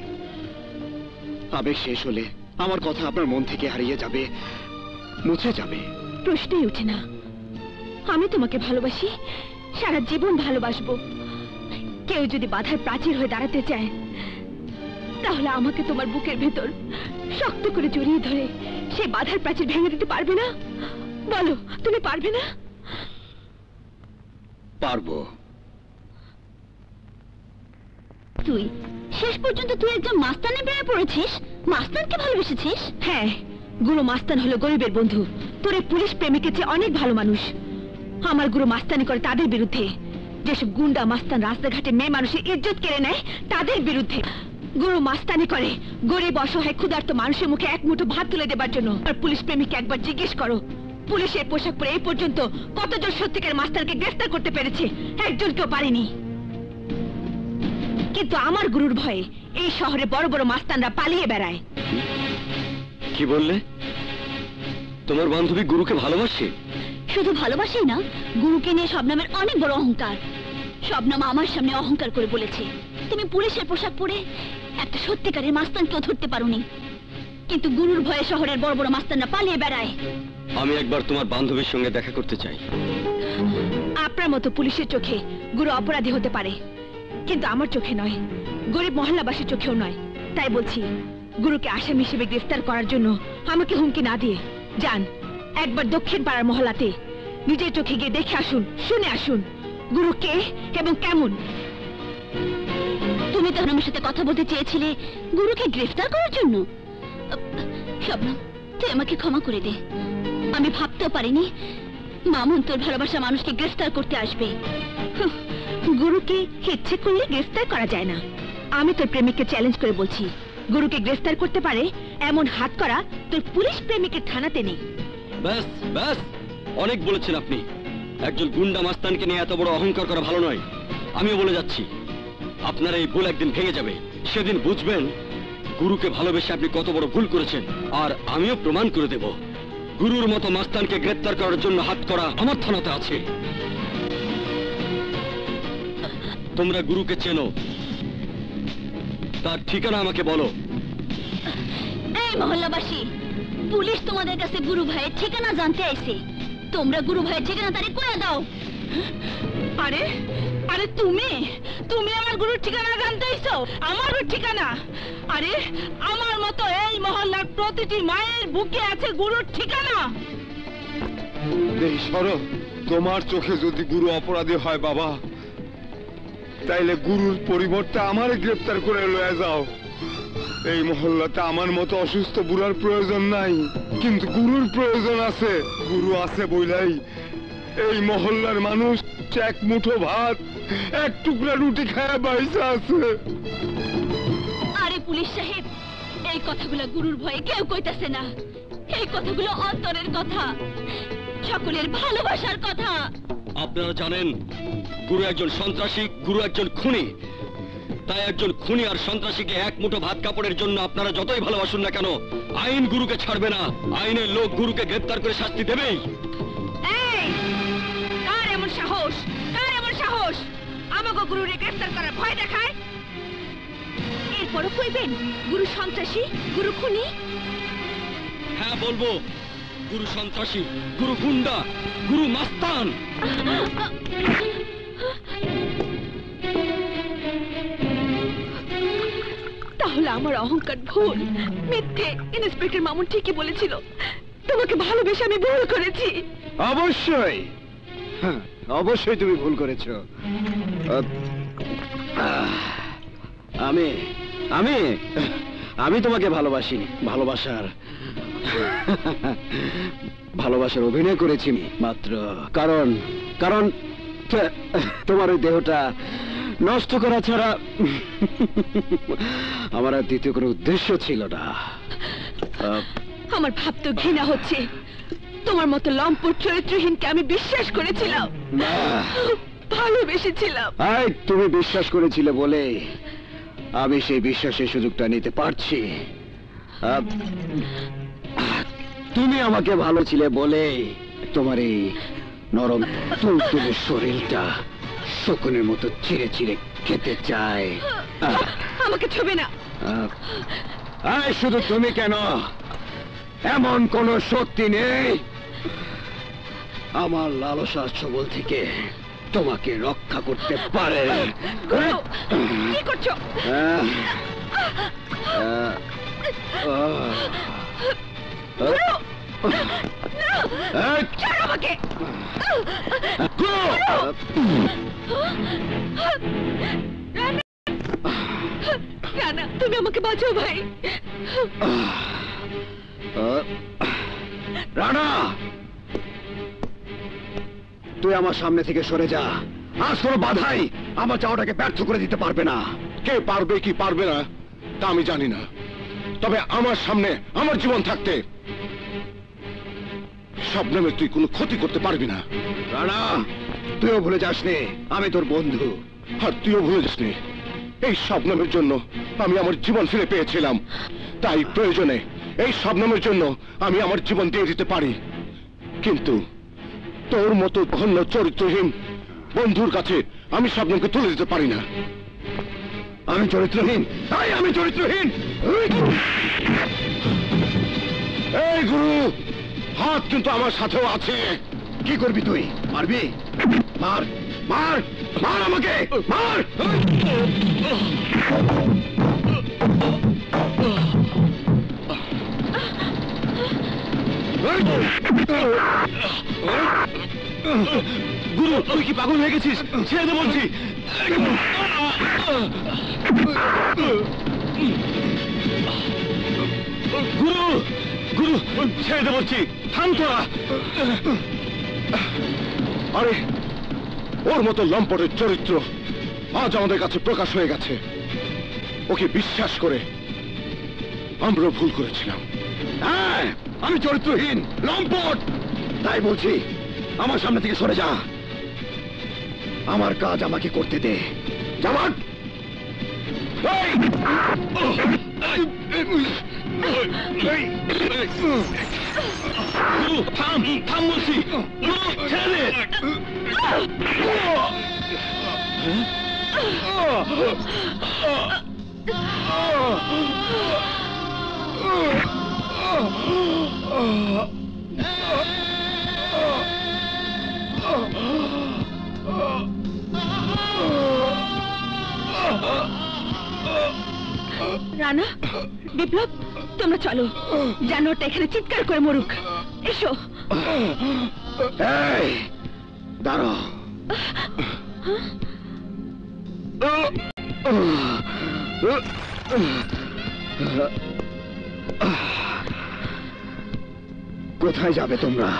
আবেগ শেষ হলে আমার কথা আপনার মন থেকে হারিয়ে যাবে, মুছে যাবে। প্রশ্নই ওঠে না। আমি তোমাকে ভালোবাসি, সারা জীবন ভালোবাসবো। কেউ যদি বাধার প্রাচীর হয়ে দাঁড়াতে চায়, তাহলে আমাকে তোমার বুকের ভেতর শক্ত করে জড়িয়ে ধরে সেই বাধার প্রাচীর ভেঙে দিতে পারবে না? বলো, তুমি পারবে না? পারবো। তুই শেষ পর্যন্ত তুই একজন মাস্তানে প্রেমে পড়েছিস? মাস্তানকে ভালোবেসেছিস? হ্যাঁ, গুরু মাস্তান হলো গরিবের বন্ধু। তোর পুলিশ প্রেমিকের চেয়ে অনেক ভালো মানুষ। আমার গুরু মাস্তানি করে তাদের বিরুদ্ধে, যেসব গুন্ডা মাস্তান রাস্তাঘাটে মেয়ে মানুষের ইজ্জত কেড়ে নেয় তাদের বিরুদ্ধে। গুরু মাস্তানি করে গরিব, অসহায়, ক্ষুধার্ত মানুষের মুখে এক মুঠো ভাত তুলে দেবার জন্য। আর পুলিশ প্রেমিককে একবার জিজ্ঞেস করো, পুলিশের পোশাক পরে এই পর্যন্ত কতজন সত্যিকার মাস্তানকে গ্রেফতার করতে পেরেছে? একজন কেউ পারেনি। কিন্তু আমার গুরুর ভয়ে এই শহরে বড় বড় মাস্তানরা পালিয়ে বেড়ায়। কি বললে? তোমার বান্ধবী গুরুকে ভালোবাসে? শুধু ভালোবাসেই না, গুরুকে নিয়ে শবনমের অনেক বড় অহংকার। শবনম আমার সামনে অহংকার করে বলেছে, তুমি পুলিশের পোশাক পরে একটা সত্যিকারের মাস্তানকেও ধরতে পারোনি। কিন্তু গুরুর ভয়ে শহরের বড় বড় মাস্তানরা পালিয়ে বেড়ায়। আমি একবার তোমার বান্ধবীর সঙ্গে দেখা করতে চাই। আপনার মতো পুলিশের চোখে গুরু অপরাধী হতে পারে, কিন্তু আমার চোখে নয়, গরিব মহল্লাবাসীর চোখেও নয়। তাই বলছি, গুরুকে আসামি হিসেবে গ্রেফতার করার জন্য আমাকে হুমকি না দিয়ে যান একবার দক্ষিণ পাড়ার মহল্লাতে, নিজের চোখে গিয়ে দেখে আসুন, শুনে আসুন গুরু কে এবং কেমন। তুমি তখন আমার সাথে কথা বলতে চেয়েছিলে গুরুকে গ্রেফতার করার জন্য। শবনম, তুই আমাকে ক্ষমা করে দে। আমি ভাবতেও পারিনি মামুন তোর ভালোবাসা মানুষকে গ্রেফতার করতে আসবে। গুরুকে ইচ্ছে করলে গ্রেফতার করা যায় না। আমি তোর প্রেমিককে চ্যালেঞ্জ করে বলছি, গুরুকে গ্রেফতার করতে পারে এমন হাত করা তোর পুলিশ প্রেমিকের থানাতে নেই। ব্যাস ব্যাস, অনেক বলেছেন আপনি। একজন গুন্ডা মাস্তানকে নিয়ে এত বড় অহংকার করা ভালো নয়। আমিও বলে যাচ্ছি, আপনার এই ভুল একদিন ভেঙে যাবে। সেদিন বুঝবেন গুরুকে ভালোবেসে আপনি কত বড় ভুল করেছেন। আর আমিও প্রমাণ করে দেব, গুরুর মতো মাস্তানকে গ্রেফতার করার জন্য হাত করা আমার থানাতে আছে। তোমরা গুরুকে চেনো, তার ঠিকানা আমাকে বলো। এই মহল্লাবাসী, পুলিশ তোমাদের কাছে গুরু ভাইয়ের ঠিকানা জানতে আইছে। তোমরা গুরু ভাইয়ের ঠিকানা তারে কইয়া দাও। আরে আরে তুমি তুমি আমার গুরুর ঠিকানা জানতে আইছো? আমার ঠিকানা? আরে আমার মতো এই মহল্লার প্রতিটি মায়ের বুকে আছে গুরুর ঠিকানা। এই সরো, তোমার চোখে যদি গুরু অপরাধী হয় বাবা, তাইলে গুরুর পরিবর্তে আমারে গ্রেফতার করে লয়ে যাও। এই মহল্লাতে আমার মতো অসুস্থ বুড়ার প্রয়োজন নাই, কিন্তু গুরুর প্রয়োজন আছে। গুরু আছে বইলাই এই মহল্লার মানুষ এক মুঠো ভাত, এক টুকরা রুটি খায় বাইসা আছে। আরে পুলিশ সাহেব, এই কথাগুলো গুরুর ভয়ে কেউ কইতাছে না। এই কথাগুলো অন্তরের কথা, সকলের ভালোবাসার কথা। আপনারা জানেন গুরু একজন সন্ত্রাসী, গুরু একজন খুনি। তাই একজন খুনি আর সন্ত্রাসীকে এক মুঠো ভাত কাপড়ের জন্য আপনারা যতই ভালোবাসুন না কেন, আইন গুরুকে ছাড়বে না। আইনের লোক গুরুকে গ্রেফতার করে শাস্তি দেবেই। এই কার এমন সাহস? কার এমন সাহস আমাকে গুরুরে গ্রেফতার করার ভয় দেখায়? এরপরও কইবেন গুরু সন্ত্রাসী, গুরু খুনি? হ্যাঁ বলবো, গুরু সন্ত্রাসী, গুরু গুন্ডা, গুরু মাস্তান। তাহলে আমার অহংকার ভুল, মিথ্যে। ইন্সপেক্টর মামুন ঠিকই বলেছিল, তোমাকে ভালোবেসে আমি ভুল করেছি। অবশ্যই অবশ্যই তুমি ভুল করেছো। আমি আমি আমি তোমাকে ভালোবাসিনি। ভালোবাসার অভিনয় করেছি মাত্র, কারণ কারণ তোমার ওই দেহটা নষ্ট করা ছাড়া আমার আর দ্বিতীয় কোনো উদ্দেশ্য ছিল না। আমার ভাবতে ঘৃণা হচ্ছে, তোমার মতো লম্পট চরিত্রহীনকে আমি বিশ্বাস করেছিলাম, ভালোবেসেছিলাম। তুমি বিশ্বাস করেছিলে বলে আমি সেই বিশ্বাসের সুযোগটা নিতে পারছি। তুমি আমাকে ভালো ছিলে বলে তোমার এই নরম তুলতুলে শরীরটা শকুনের মতো চিরে চিরে খেতে চায়। আমাকে ছবে না। শুধু তুমি কেন, এমন কোন শক্তি নেই আমার লালসার ছবল থেকে তোমাকে রক্ষা করতে পারে। কি করছো? আমাকে রানা, তুমি আমাকে বাঁচাও ভাই। রানা, তুই আমার সামনে থেকে সরে যা। আজ কোনো বাধাই আমার চাওয়াটাকে ব্যর্থ করে দিতে পারবে না। কে পারবে কি পারবে না তা আমি জানি না, তবে আমার সামনে আমার জীবন থাকতে শবনমে তুই কোনো ক্ষতি করতে পারবি না। রানা, তুইও ভুলে যাসনি আমি তোর বন্ধু। আর তুইও ভুলে যাসনি এই শবনমের জন্য আমি আমার জীবন ফিরে পেয়েছিলাম, তাই প্রয়োজনে এই শবনমের জন্য আমি আমার জীবন দিয়ে দিতে পারি। কিন্তু তোর মতো জঘন্য চরিত্রহীন বন্ধুর কাছে আমি শবনমকে তুলে দিতে পারি না। আমি চরিত্রহীন? তাই আমি চরিত্রহীন? এই গুরু, হাত কিন্তু আমার সাথেও আছে। কি করবি তুই? মারবি? মার মার মার আমাকে, মার। গুরু, তুই কি পাগল হয়ে গেছিস? ছেড়ে দে বলছি। গুরু গুরু, ছেড়ে দে বলছি, থাম তোরা। আরে, ওর মতো লম্পটের চরিত্র আজ আমাদের কাছে প্রকাশ হয়ে গেছে। ওকে বিশ্বাস করে আমরা ভুল করেছিলাম। হ্যাঁ, আমি চরিত্রহীন, লম্পট, তাই বলছি আমার সামনে থেকে সরে যা। আমার কাজ আমাকে করতে দে। জামাত, থাম থাম বলছি, ছেড়ে দে। রানা, বিপ্লব, তোমরা চলো, জানোয়ারটা এখানে চিৎকার করে মরুক। এসো। দাঁড়াও। কোথায় যাবে তোমরা?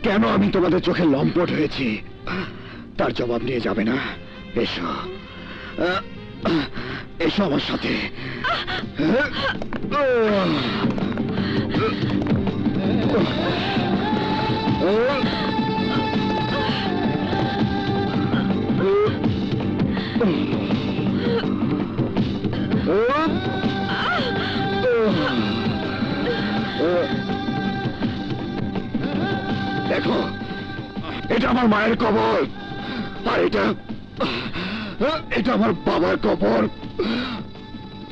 কেন আমি তোমাদের চোখে লম্পট হয়েছি তার জবাব নিয়ে যাবে না? এসো, এসো আমার সাথে। দেখো, এটা আমার মায়ের কবর, আর এটা আমার বাবার কবর।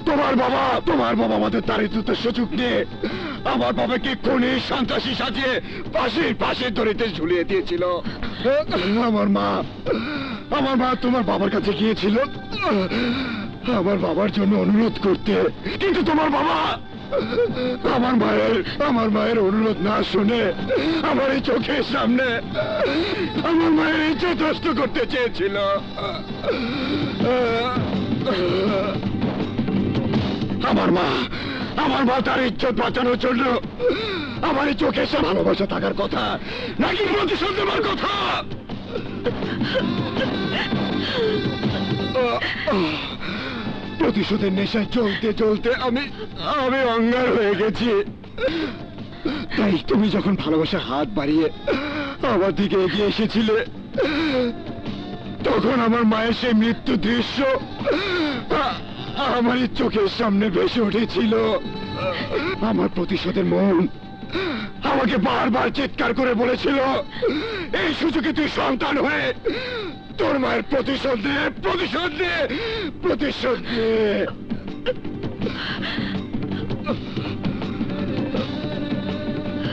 তোমার বাবা আমাদের দারিদ্রতার সুযোগ নিয়ে আমার বাবাকে খুনি সন্ত্রাসী সাজিয়ে পাশের দড়িতে ঝুলিয়ে দিয়েছিল। আমার মা তোমার বাবার কাছে গিয়েছিল আমার বাবার জন্য অনুরোধ করতে, কিন্তু তোমার বাবা আমার মায়ের অনুরোধ না শুনে আমার এই চোখের সামনে আমার মায়ের ইজ্জত নষ্ট করতে চেয়েছিল। আমার মা তার ইজ্জত বাঁচানোর জন্য আমার এই চোখের সামনে ভালোবাসা থাকার কথা নাকি প্রতিশোধ নেবার কথা? প্রতিশোধের নেশায় চলতে চলতে আমি অঙ্গার হয়ে গেছি। তাই তুমি যখন ভালোবাসার হাত বাড়িয়ে আমার দিকে এগিয়ে এসেছিলে, তখন আমার মায়ের সেই মৃত্যু দৃশ্য আমার চোখের সামনে ভেসে উঠেছিল। আমার প্রতিশোধের মন আমাকে বারবার চিৎকার করে বলেছিল, এই সুযোগে তুই সন্তান হয়ে তোর মায়ের প্রতিশোধ নে, প্রতিশোধ নে, প্রতিশোধ নে।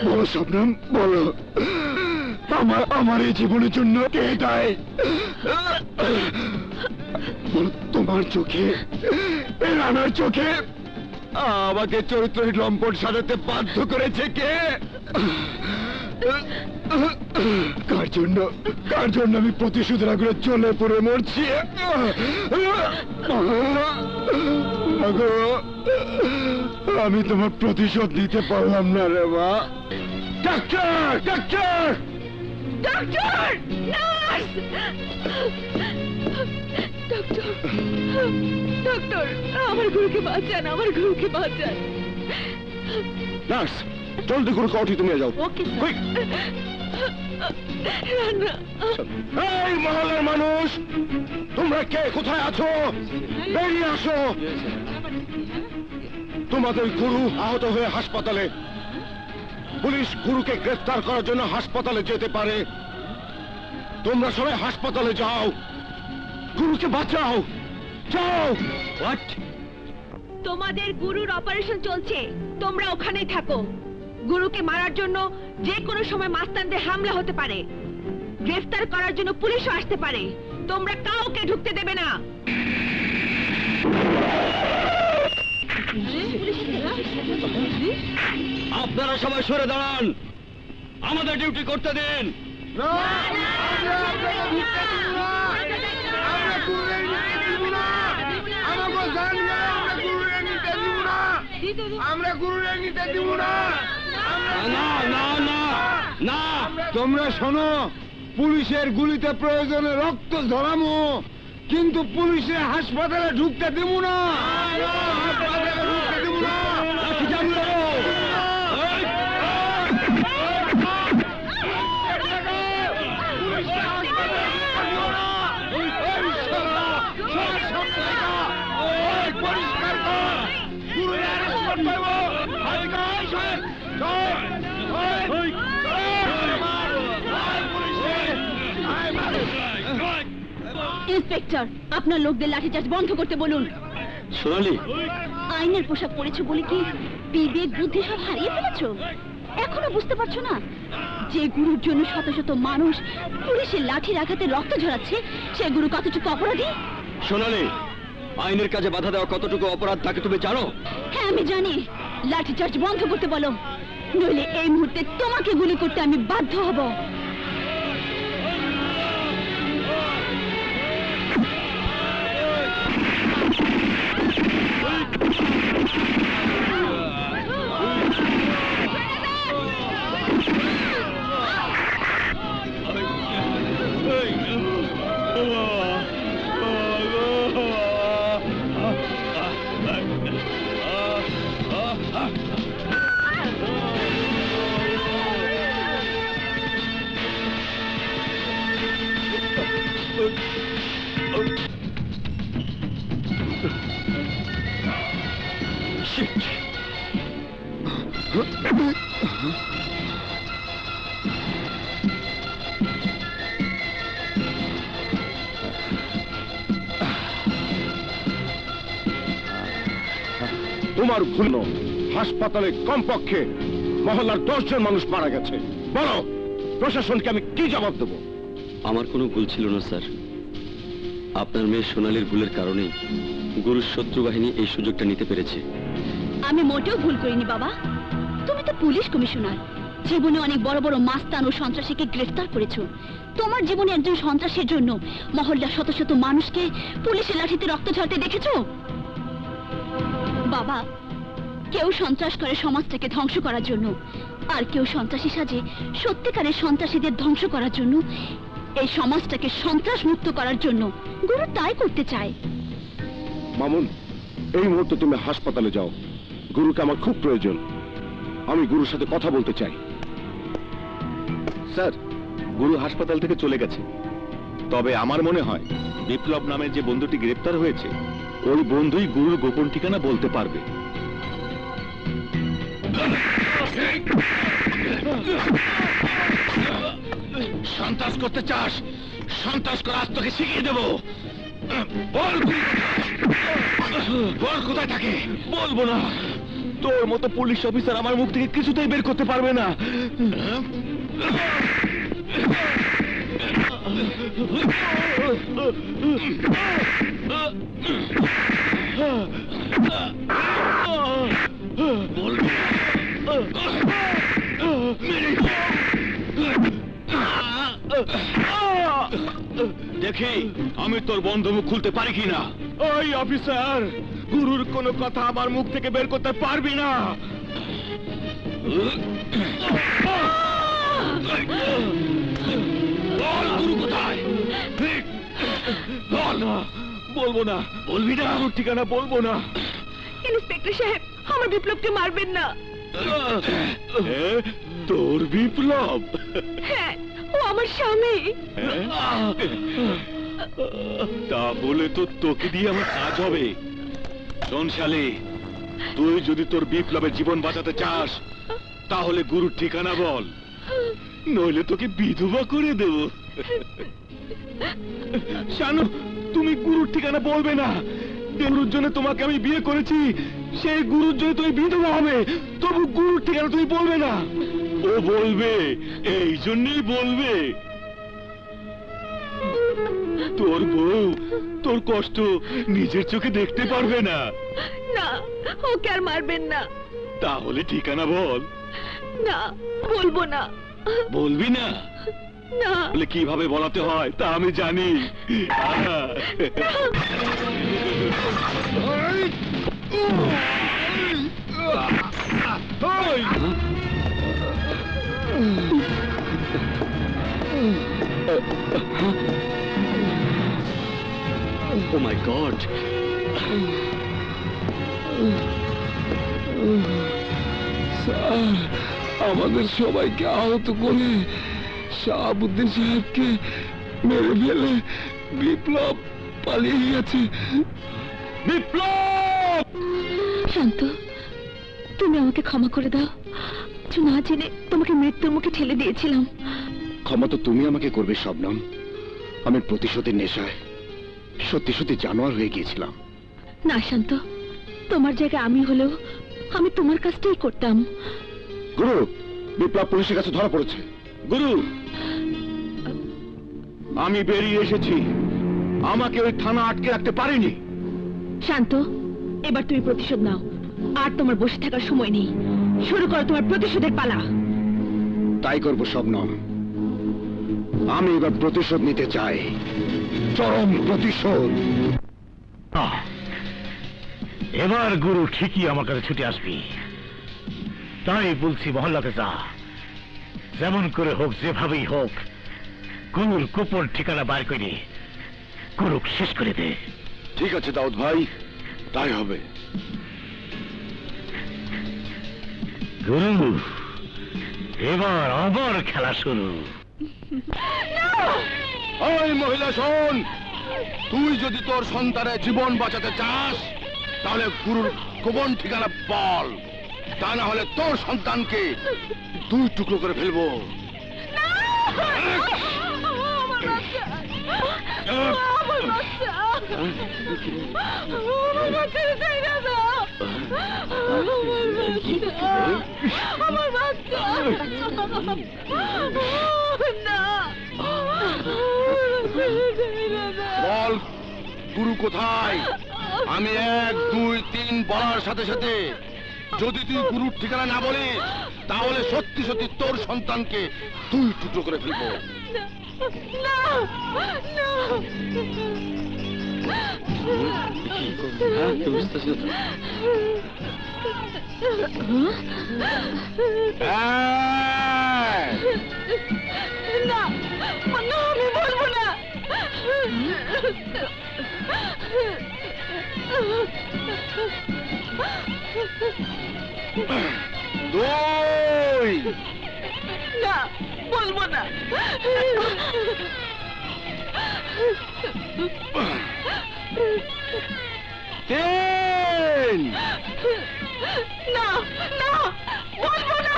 বলো শবনম, বলো আমার এই জীবনের জন্য কে দায়ী? বলো, তোমার চোখে, এই রানার চোখে আমাকে চরিত্রহীন লম্পট সাজাতে বাধ্য করেছে কে? কার জন্য আমি প্রতিশোধের আগুনে চলে পড়ে মরছি? আমি তোমার প্রতিশোধ দিতে পারলাম না রে মা। Doctor, doctor, doctor, nurse, doctor, doctor, আমার গুরুকে বাঁচান, আমার গুরুকে বাঁচান। নার্স, জলদি গুরুকে উঠিয়ে তুমি যাও। ওকে কুইক। রান্না, এই মহলের মানুষ, তোমরা কে কোথায় আছো? বেরিয়ে আসো। তোমাদের গুরু আহত হয়ে হাসপাতালে। পুলিশ গুরুকে গ্রেফতার করার জন্য হাসপাতালে যেতে পারে। তোমরা সবাই হাসপাতালে যাও, গুরুকে বাঁচাও, যাও। হোয়াট? তোমাদের গুরুর অপারেশন চলছে, তোমরা ওখানেই থাকো। গুরুকে মারার জন্য যে কোনো সময় মাস্তানদের হামলা হতে পারে, গ্রেফতার করার জন্য পুলিশও আসতে পারে। তোমরা কাউকে ঢুকতে দেবে না। আপনারা সবাই সরে দাঁড়ান, আমাদের ডিউটি করতে দিন। আমরা গুরুরে নিতে দিব না। না না না না, তোমরা শোনো, পুলিশের গুলিতে প্রয়োজনে রক্ত ঝরামো, কিন্তু পুলিশে হাসপাতালে ঢুকতে দিব না। হাসপাতালে ঢুকতে দিব না। ইন্সপেক্টর, আপনার লোকদের লাঠিচার্জ বন্ধ করতে বলুন। সোনালি, আইনের পোশাক পরেছো বলে কি বিবেক বুদ্ধি সব হারিয়ে ফেলেছো? এখনো বুঝতে পারছো না যে গুরুর জন্য শত শত মানুষ পুলিশের লাঠির আঘাতে রক্ত ঝরাচ্ছে, সে গুরু কতটুকু অপরাধী? সোনালি, আইনের কাজে বাধা দেওয়া কতটুকু অপরাধ তাকে তুমি জানো? হ্যাঁ, আমি জানি। লাঠিচার্জ বন্ধ করতে বলো, নইলে এই মুহূর্তে তোমাকে গুলি করতে আমি বাধ্য হব। তোমার ভুল, হাসপাতালে কমপক্ষে মহল্লার 10 জন মানুষ মারা গেছে। বলো, প্রশাসনকে আমি কি জবাব দেবো? আমার কোনো ভুল ছিল না স্যার। আপনার মেয়ে সোনালীর ভুলের কারণেই গুরুর শত্রু বাহিনী এই সুযোগটা নিতে পেরেছে। আমি মোটেও ভুল করিনি বাবা। তুমি তো পুলিশ কমিশনার, জীবনে অনেক বড় বড় মাস্তান ও সন্ত্রাসীকে গ্রেফতার করেছো। তোমার জীবনে একজন সন্ত্রাসীর জন্য মহল্লার শত শত মানুষকে পুলিশের লাঠিতে রক্ত ঝরতে দেখেছো? বাবা, কেউ সন্ত্রাস করে সমাজটাকে ধ্বংস করার জন্য, আর কেউ সন্ত্রাসী সাজে সত্যিকারের সন্ত্রাসীদের ধ্বংস করার জন্য, এই সমাজটাকে সন্ত্রাস মুক্ত করার জন্য। গুরু তাই করতে চায়। মামুন, এই মুহূর্তে তুমি হাসপাতালে যাও, গুরুকে আমার খুব প্রয়োজন। আমি গুরুর সাথে কথা বলতে চাই। স্যার, গুরু হাসপাতাল থেকে চলে গেছে। তবে আমার মনে হয় বিপ্লব নামের যে বন্ধুটি গ্রেপ্তার হয়েছে, ওই বন্ধুই গুরুর গোপন ঠিকানা বলতে পারবে। সন্ত্রাস করতে চাস? সন্ত্রাস করা আজ তোকে শিখিয়ে দেবো। বল, বল কোথায় থাকে? বলবো না। তোর মতো পুলিশ অফিসার আমার মুখ থেকে কিছুতেই বের করতে পারবে না। দেখি আমি তোর বন্ধ মুখ খুলতে পারি কিনা। ওই অফিসার, গুরুর কোনো কথা আমার মুখ থেকে বের করতে পারবি না। বল, গুরু কোথায়? বল না। বলবো না। বলবি না? গুরুর ঠিকানা বলবো না। ইন্সপেক্টর সাহেব, আমার বিপ্লবকে মারবেন না। তোর বিপ্লব? হ্যাঁ, ও আমার স্বামী। তাহলে তো তোকে দিয়ে আমার কাজ হবে। শোন শালি, তুই যদি তোর বিপ্লবের জীবন বাঁচাতে চাস, তাহলে গুরুর ঠিকানা বল, নইলে তোকে বিধবা করে দেব। শানু, তুমি গুরুর ঠিকানা বলবে না। গুরুর জন্য তোমাকে আমি বিয়ে করেছি, সেই গুরুর জন্য তুমি বিধবা হবে, তবু গুরুর ঠিকানা তুমি বলবে না। ও বলবে, এই জন্যই বলবে। তোর বউ তোর কষ্ট নিজের চোখে দেখতে পারবে না। না, ওকে আর মারবেন না। তাহলে ঠিকানা বল। না, বলবো না। বলবি না? না। বলে কিভাবে বলাতে হয় তা আমি জানি। Oh my God! স্যার, আমাদের সবাইকে আহত করে শাহাবুদ্দিন সাহেবকে মেরে ফেলে বিপ্লব পালিয়ে গেছে। বিপ্লব! শান্ত, তুমি আমাকে ক্ষমা করে দাও। না জেনে তোমাকে মৃত্যুর মুখে ঠেলে দিয়েছিলাম। ক্ষমা তো তুমি আমাকে করবে শবনম। আমি প্রতিশোধের নেশায় সত্যি সত্যি জানোয়ার হয়ে গিয়েছিলাম। না শান্ত, তোমার জায়গায় আমি হলেও আমি তোমার কাজটাই করতাম। গুরু, বিপ্লব পুলিশের কাছে ধরা পড়েছে। গুরু, আমি বেরিয়ে এসেছি, আমাকে ওই থানা আটকে রাখতে পারেনি। শান্ত, এবার তুমি প্রতিশোধ নাও। আর তোমার বসে থাকার সময় নেই, শুরু করো তোমার প্রতিশোধের পালা। তাই করবো শবনম। আমি এবার প্রতিশোধ নিতে চাই, চরম প্রতিশোধ। এবার গুরু ঠিকই আমার কাছে ছুটে আসবি। তাই বলছি, মহল্লাতে যা, যেমন করে হোক, যেভাবেই হোক, গুরুর গোপন ঠিকানা বার করে গুরু শেষ করে দে। ঠিক আছে দাউদ ভাই, তাই হবে। গুরু, এবার আবার খেলা শুরু। ওই মহিলা শোন, তুই যদি তোর সন্তানের জীবন বাঁচাতে চাস, তাহলে গুরুর গোপন ঠিকানা বল, তা না হলে তোর সন্তানকে 2 টুকরো করে ফেলবো। বল, গুরু কোথায়? আমি 1, 2, 3 বলার সাথে সাথে যদি তুই গুরুর ঠিকানা না বলিস তাহলে সত্যি সত্যি তোর সন্তানকে তুই টুকরো করে ফেলবো। না না না না আমি বলবো না। দুই না বলবো না। তিন না না বলবো না।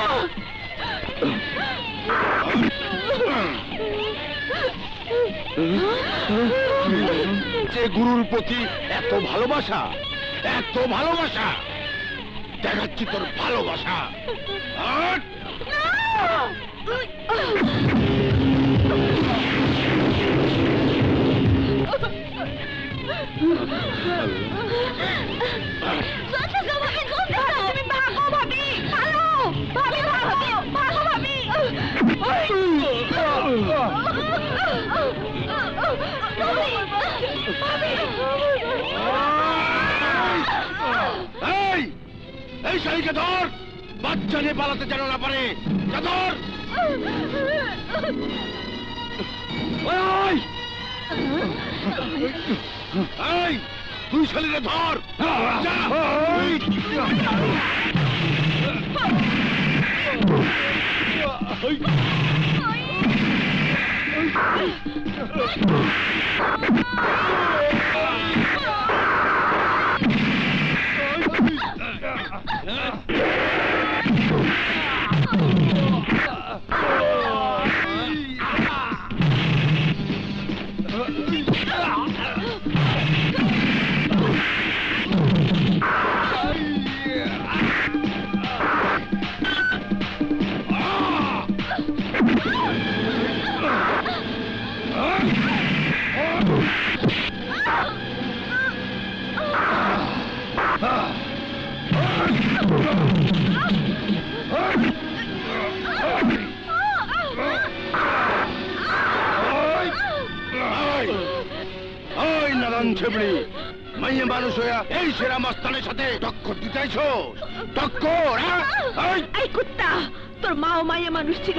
যে গুরুর প্রতি এত ভালোবাসা, এত ভালোবাসা, দেখাচ্ছি তোর ভালোবাসা। আট! এই এই শাড়িকে ধর, বাচ্চা নিয়ে পালাতে যেন না পারে। যা ধর। এই! এই তুই শাড়িকে ধর। যা। মাইয়া মানুষ হইয়া এই সেরা মস্তানের সাথে টক্কর দিতেছ? টক্কর? এই কুত্তা, তোর মাও মাইয়া মানুষ ছিল।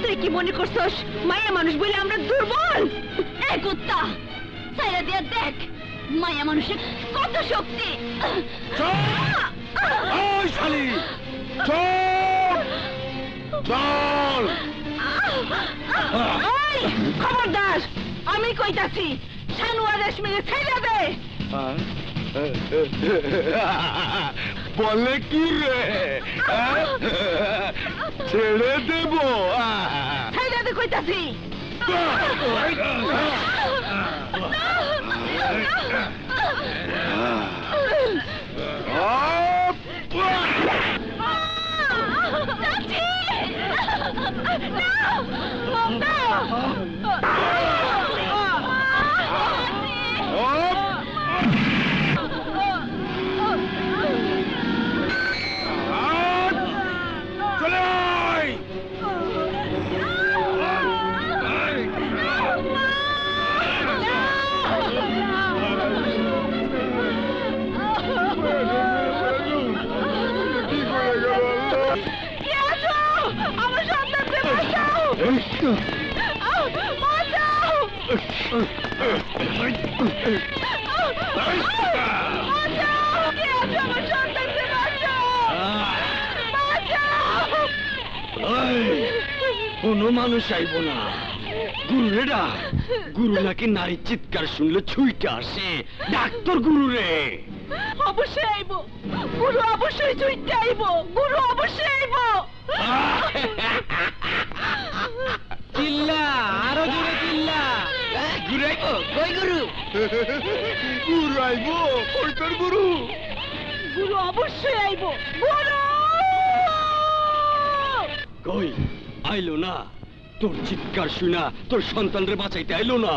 তুই কি মনে করছস মাইয়া মানুষ বলে আমরা দুর্বল? এই কুত্তা, ছাইরা দিয়া দেখ মাইয়া মানুষের কত শক্তি। ওই শালি চল চল। খবরদার, আমি কইতাছি শানুয়া রেশমিরে ছেড়ে দে। বলে কি রে? ছেড়ে দেব? ছেড়ে দে কইতাছি। কোনো মানুষ আইব না। গুরু রে ডাক। গুরু নাকি নারীর চিৎকার শুনলে ছুইতে আসে। ডাক্তার গুরু রে। অবশ্যই আইব গুরু, অবশ্যই ছুইতে আইব গুরু, অবশ্যই আইব। চিল্লা, আরো জোরে চিল্লা। গুরু আইব? কই গুরু? গুরু আইব? কই তোর গুরু? গুরু অবশ্যই আইব। গুরু কই আইলো না? তোর চিৎকার শুনা তোর সন্তানরে বাঁচাইতে আইলো না?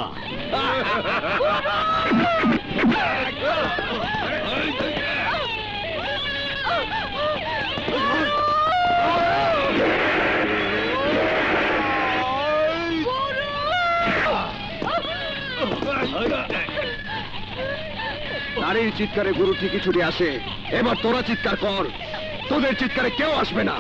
নারীর চিৎকারে গুরু ঠিকই ছুটে আসে। এবার তোরা চিৎকার কর, তোদের চিৎকারে কেউ আসবে না।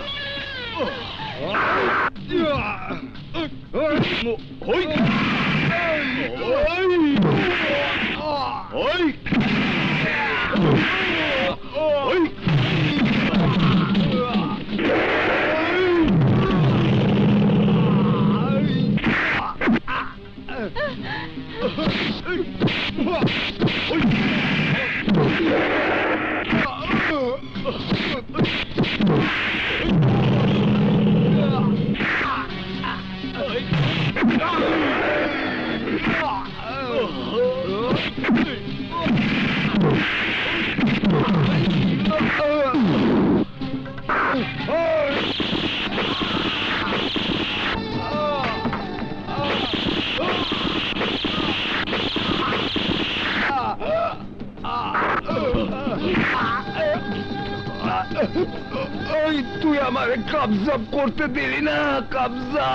তুই আমার কবজা করতে দিলি না, কবজা।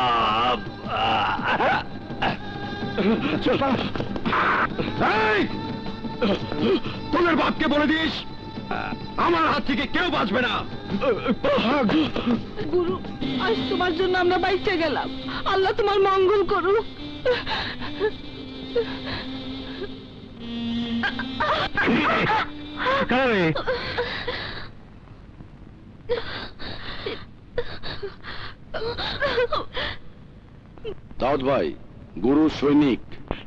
তোদের বাপকে বলে দিস আমার হাত থেকে কেউ বাঁচবে না। গুরু, আজ তোমার জন্য আমরা বাইচে গেলাম। আল্লাহ তোমার মঙ্গল করুক। দাউদ ভাই, গুরু সৈনিক।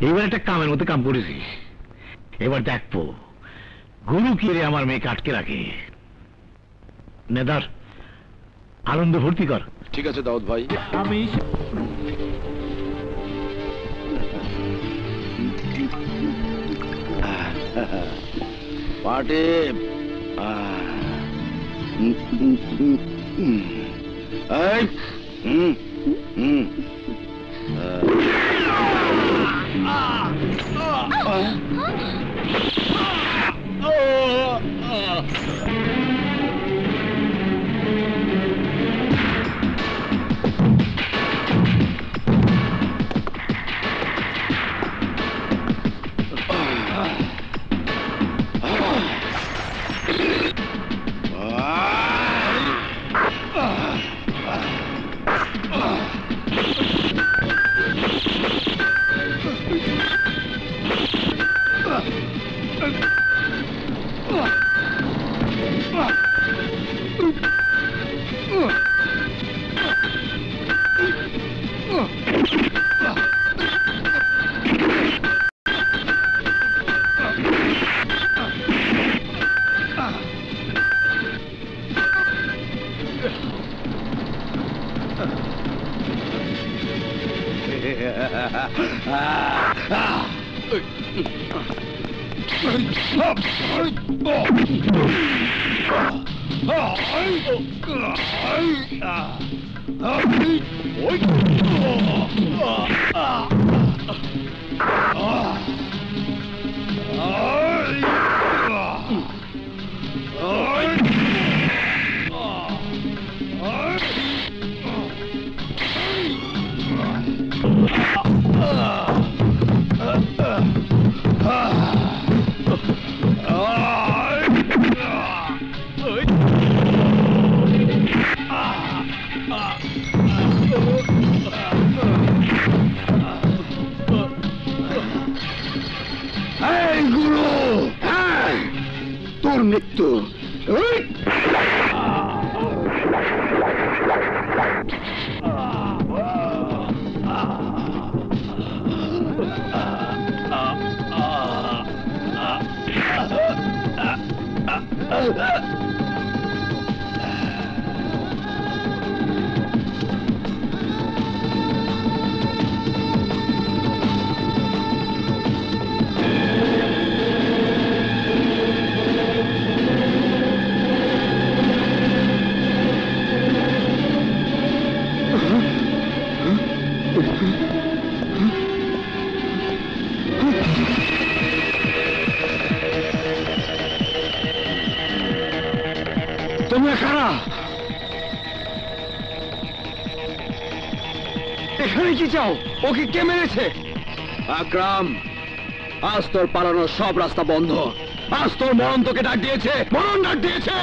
এবার একটা কামের মধ্যে কাম করেছি। এবার দেখবো গুরু কি রে আমার মেয়েকে আটকে রাখে। নেদার, আনন্দ ভর্তি কর। ঠিক আছে দাউদ ভাই। আমি পাটে তোর মৃত্যু। তোমরা কারা? এখানে কি চাও? ওকে কে মেরেছে? আকরাম, আজ তোর পালানোর সব রাস্তা বন্ধ। আজ তোর মরণ তোকে ডাক দিয়েছে, মরণ ডাক দিয়েছে।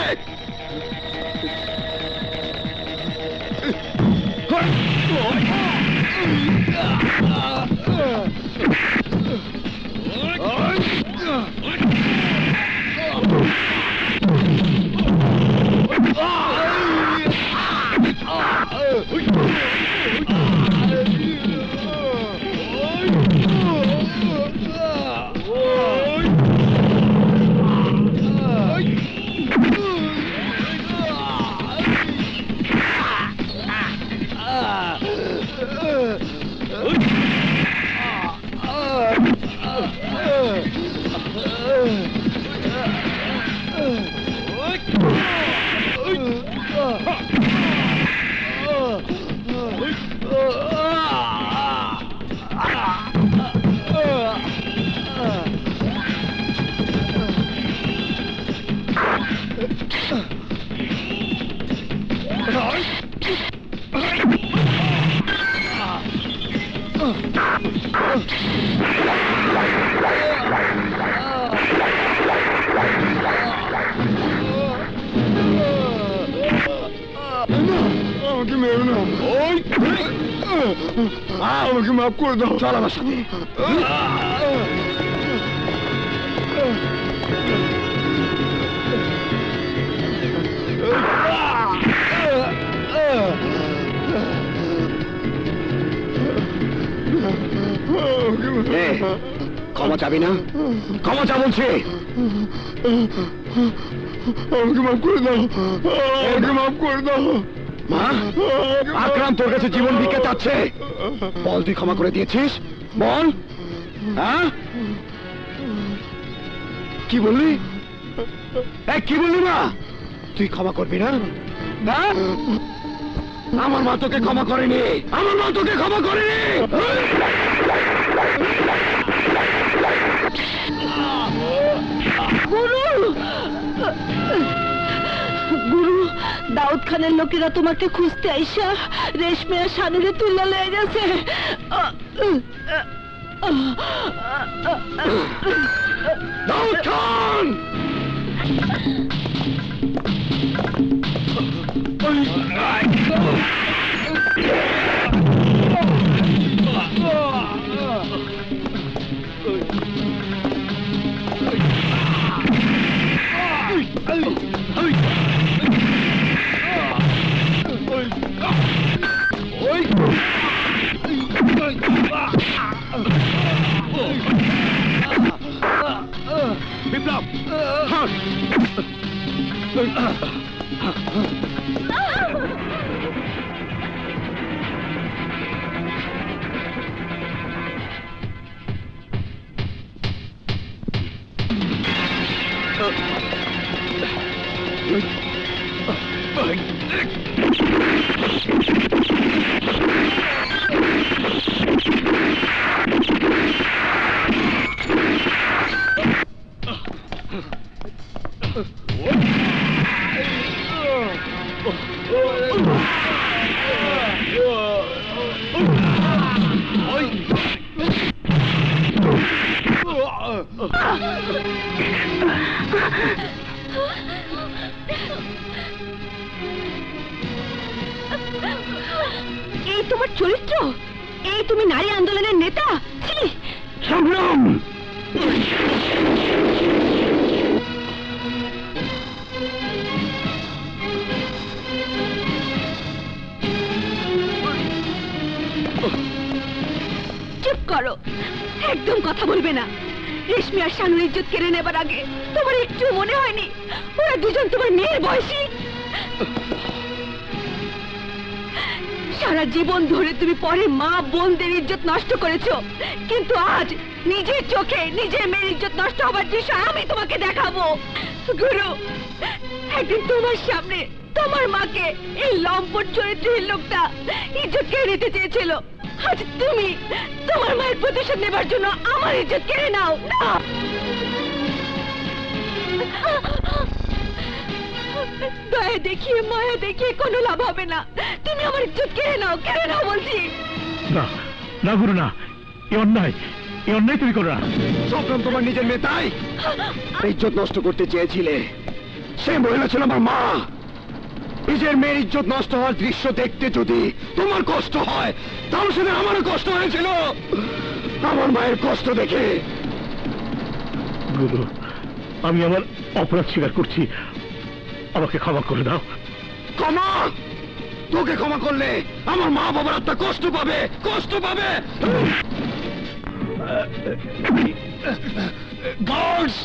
আমাকে মেরো না, আমাকে মাফ করে দাও। চল আমার সাথে। ক্ষমা চাবি না? ক্ষমা চা বলছি। আমাকে মাফ করে দাও, আমাকে মাফ করে দাও। মা, আকরাম তোর কাছে জীবন ভিক্ষা চাচ্ছে। বল তুই ক্ষমা করে দিয়েছিস? বল। হ্যাঁ, কি বললি? কি বললি মা? তুই ক্ষমা করবি না? আমার মা তোকে ক্ষমা করেনি, আমার মা তোকে ক্ষমা করেনি। গুরু, গুরু, দাউদ খানের লোকেরা তোমাকে খুঁজতে আইসা রেশমি আর শানুরে তুলে লয়ে গেছে। দাউদ খান! বিপ্লব, এই তোমার চরিত্র? এই তুমি নারী আন্দোলনের নেতা? সংগ্রাম! চুপ করো, একদম কথা বলবে না। রেশমি আর শানুর ইজ্জত কেড়ে নেবার আগে তোমার একটু মনে হয়নি ওরা দুজন তোমার মেয়ের বয়সী? সারা জীবন ধরে তুমি পরে মা বোনদের ইজ্জত নষ্ট করেছো, কিন্তু আজ নিজের চোখে নিজের মেয়ের ইজ্জত নষ্ট হবার দৃশ্য আমি তোমাকে দেখাবো। গুরু, একদিন তোমার সামনে তোমার মাকে এই লম্পট চরিত্রহীন লোকটা ইজ্জত কেড়ে নিতে চেয়েছিল। আজ তুমি তোমার মায়ের প্রতিশোধ নেবার জন্য আমার ইজ্জত কেড়ে নাও। না, দয়া দেখিয়ে মায়া দেখিয়ে কোনো লাভ হবে না। তুমি আমার ইজ্জত কেড়ে নাও বলছি। না না গুরু, না, এ অন্যায়, এই অন্যায় তুমি করো না। স্বপ্ন তোমার নিজের মেয়ে, তাই ইজ্জত নষ্ট করতে চেয়েছিলে। সে মহিলা ছিল আমার মা। নিজের মেয়ের ইজ্জত নষ্ট হওয়ার দৃশ্য দেখতে যদি তোমার কষ্ট হয়, তাহলে সেদিন আমারও কষ্ট হয়েছিল, আমার মায়ের কষ্ট দেখে। গুরু, আমি আমার অপরাধ স্বীকার করছি, আমাকে ক্ষমা করে দাও। ক্ষমা? তোকে ক্ষমা করলে আমার মা বাবার আত্মা কষ্ট পাবে, কষ্ট পাবে। গার্ডস!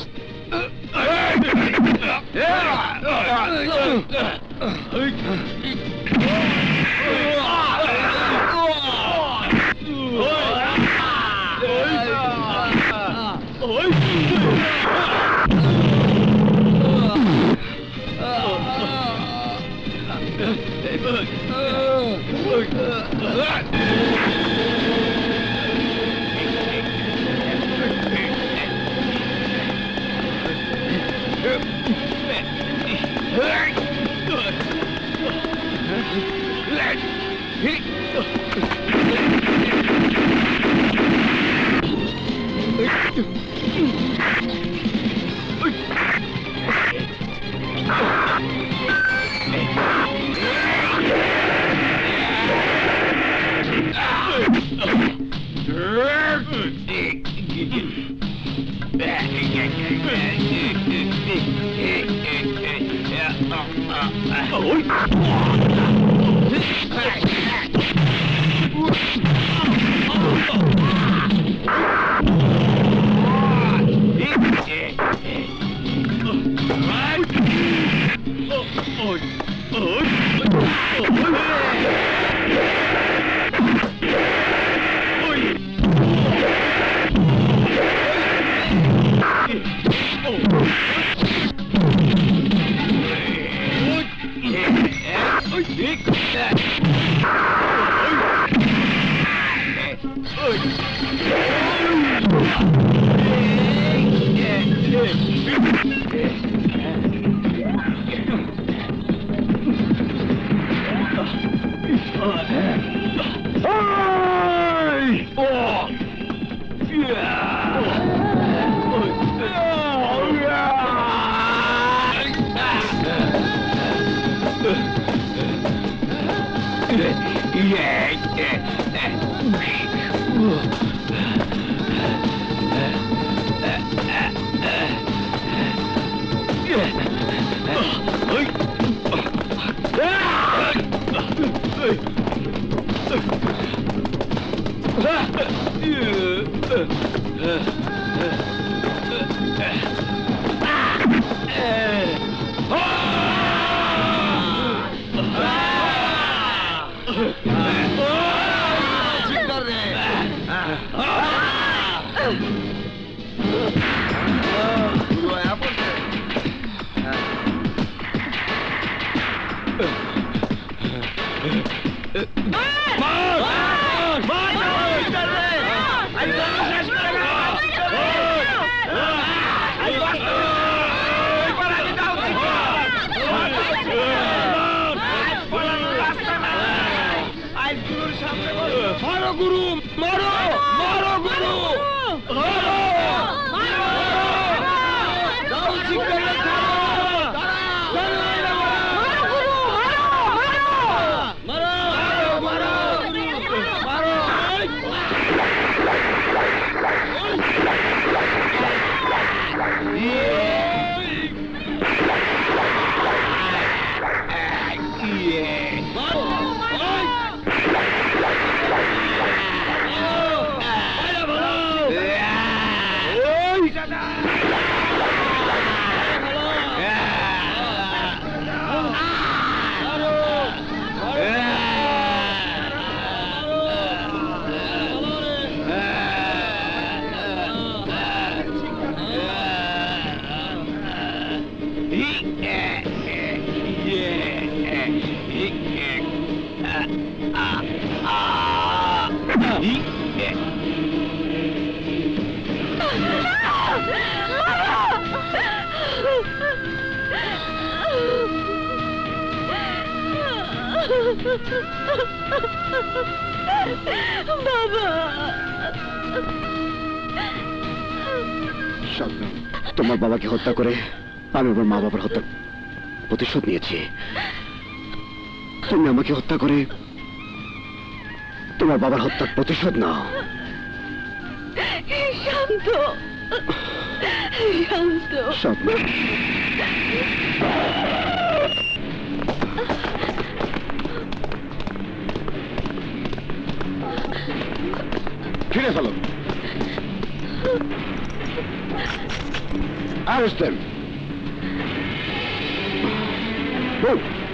বাবা তোমার বাবাকে হত্যা করে আমি আমার মা বাবার হত্যা প্রতিশোধ নিয়েছি। তুমি আমাকে হত্যা করে তোমার বাবার হত্যার প্রতিশোধ নাও। শান্ত শান্ত স্বপ্ন, ফিরে ফেলো। Arrest them. Move.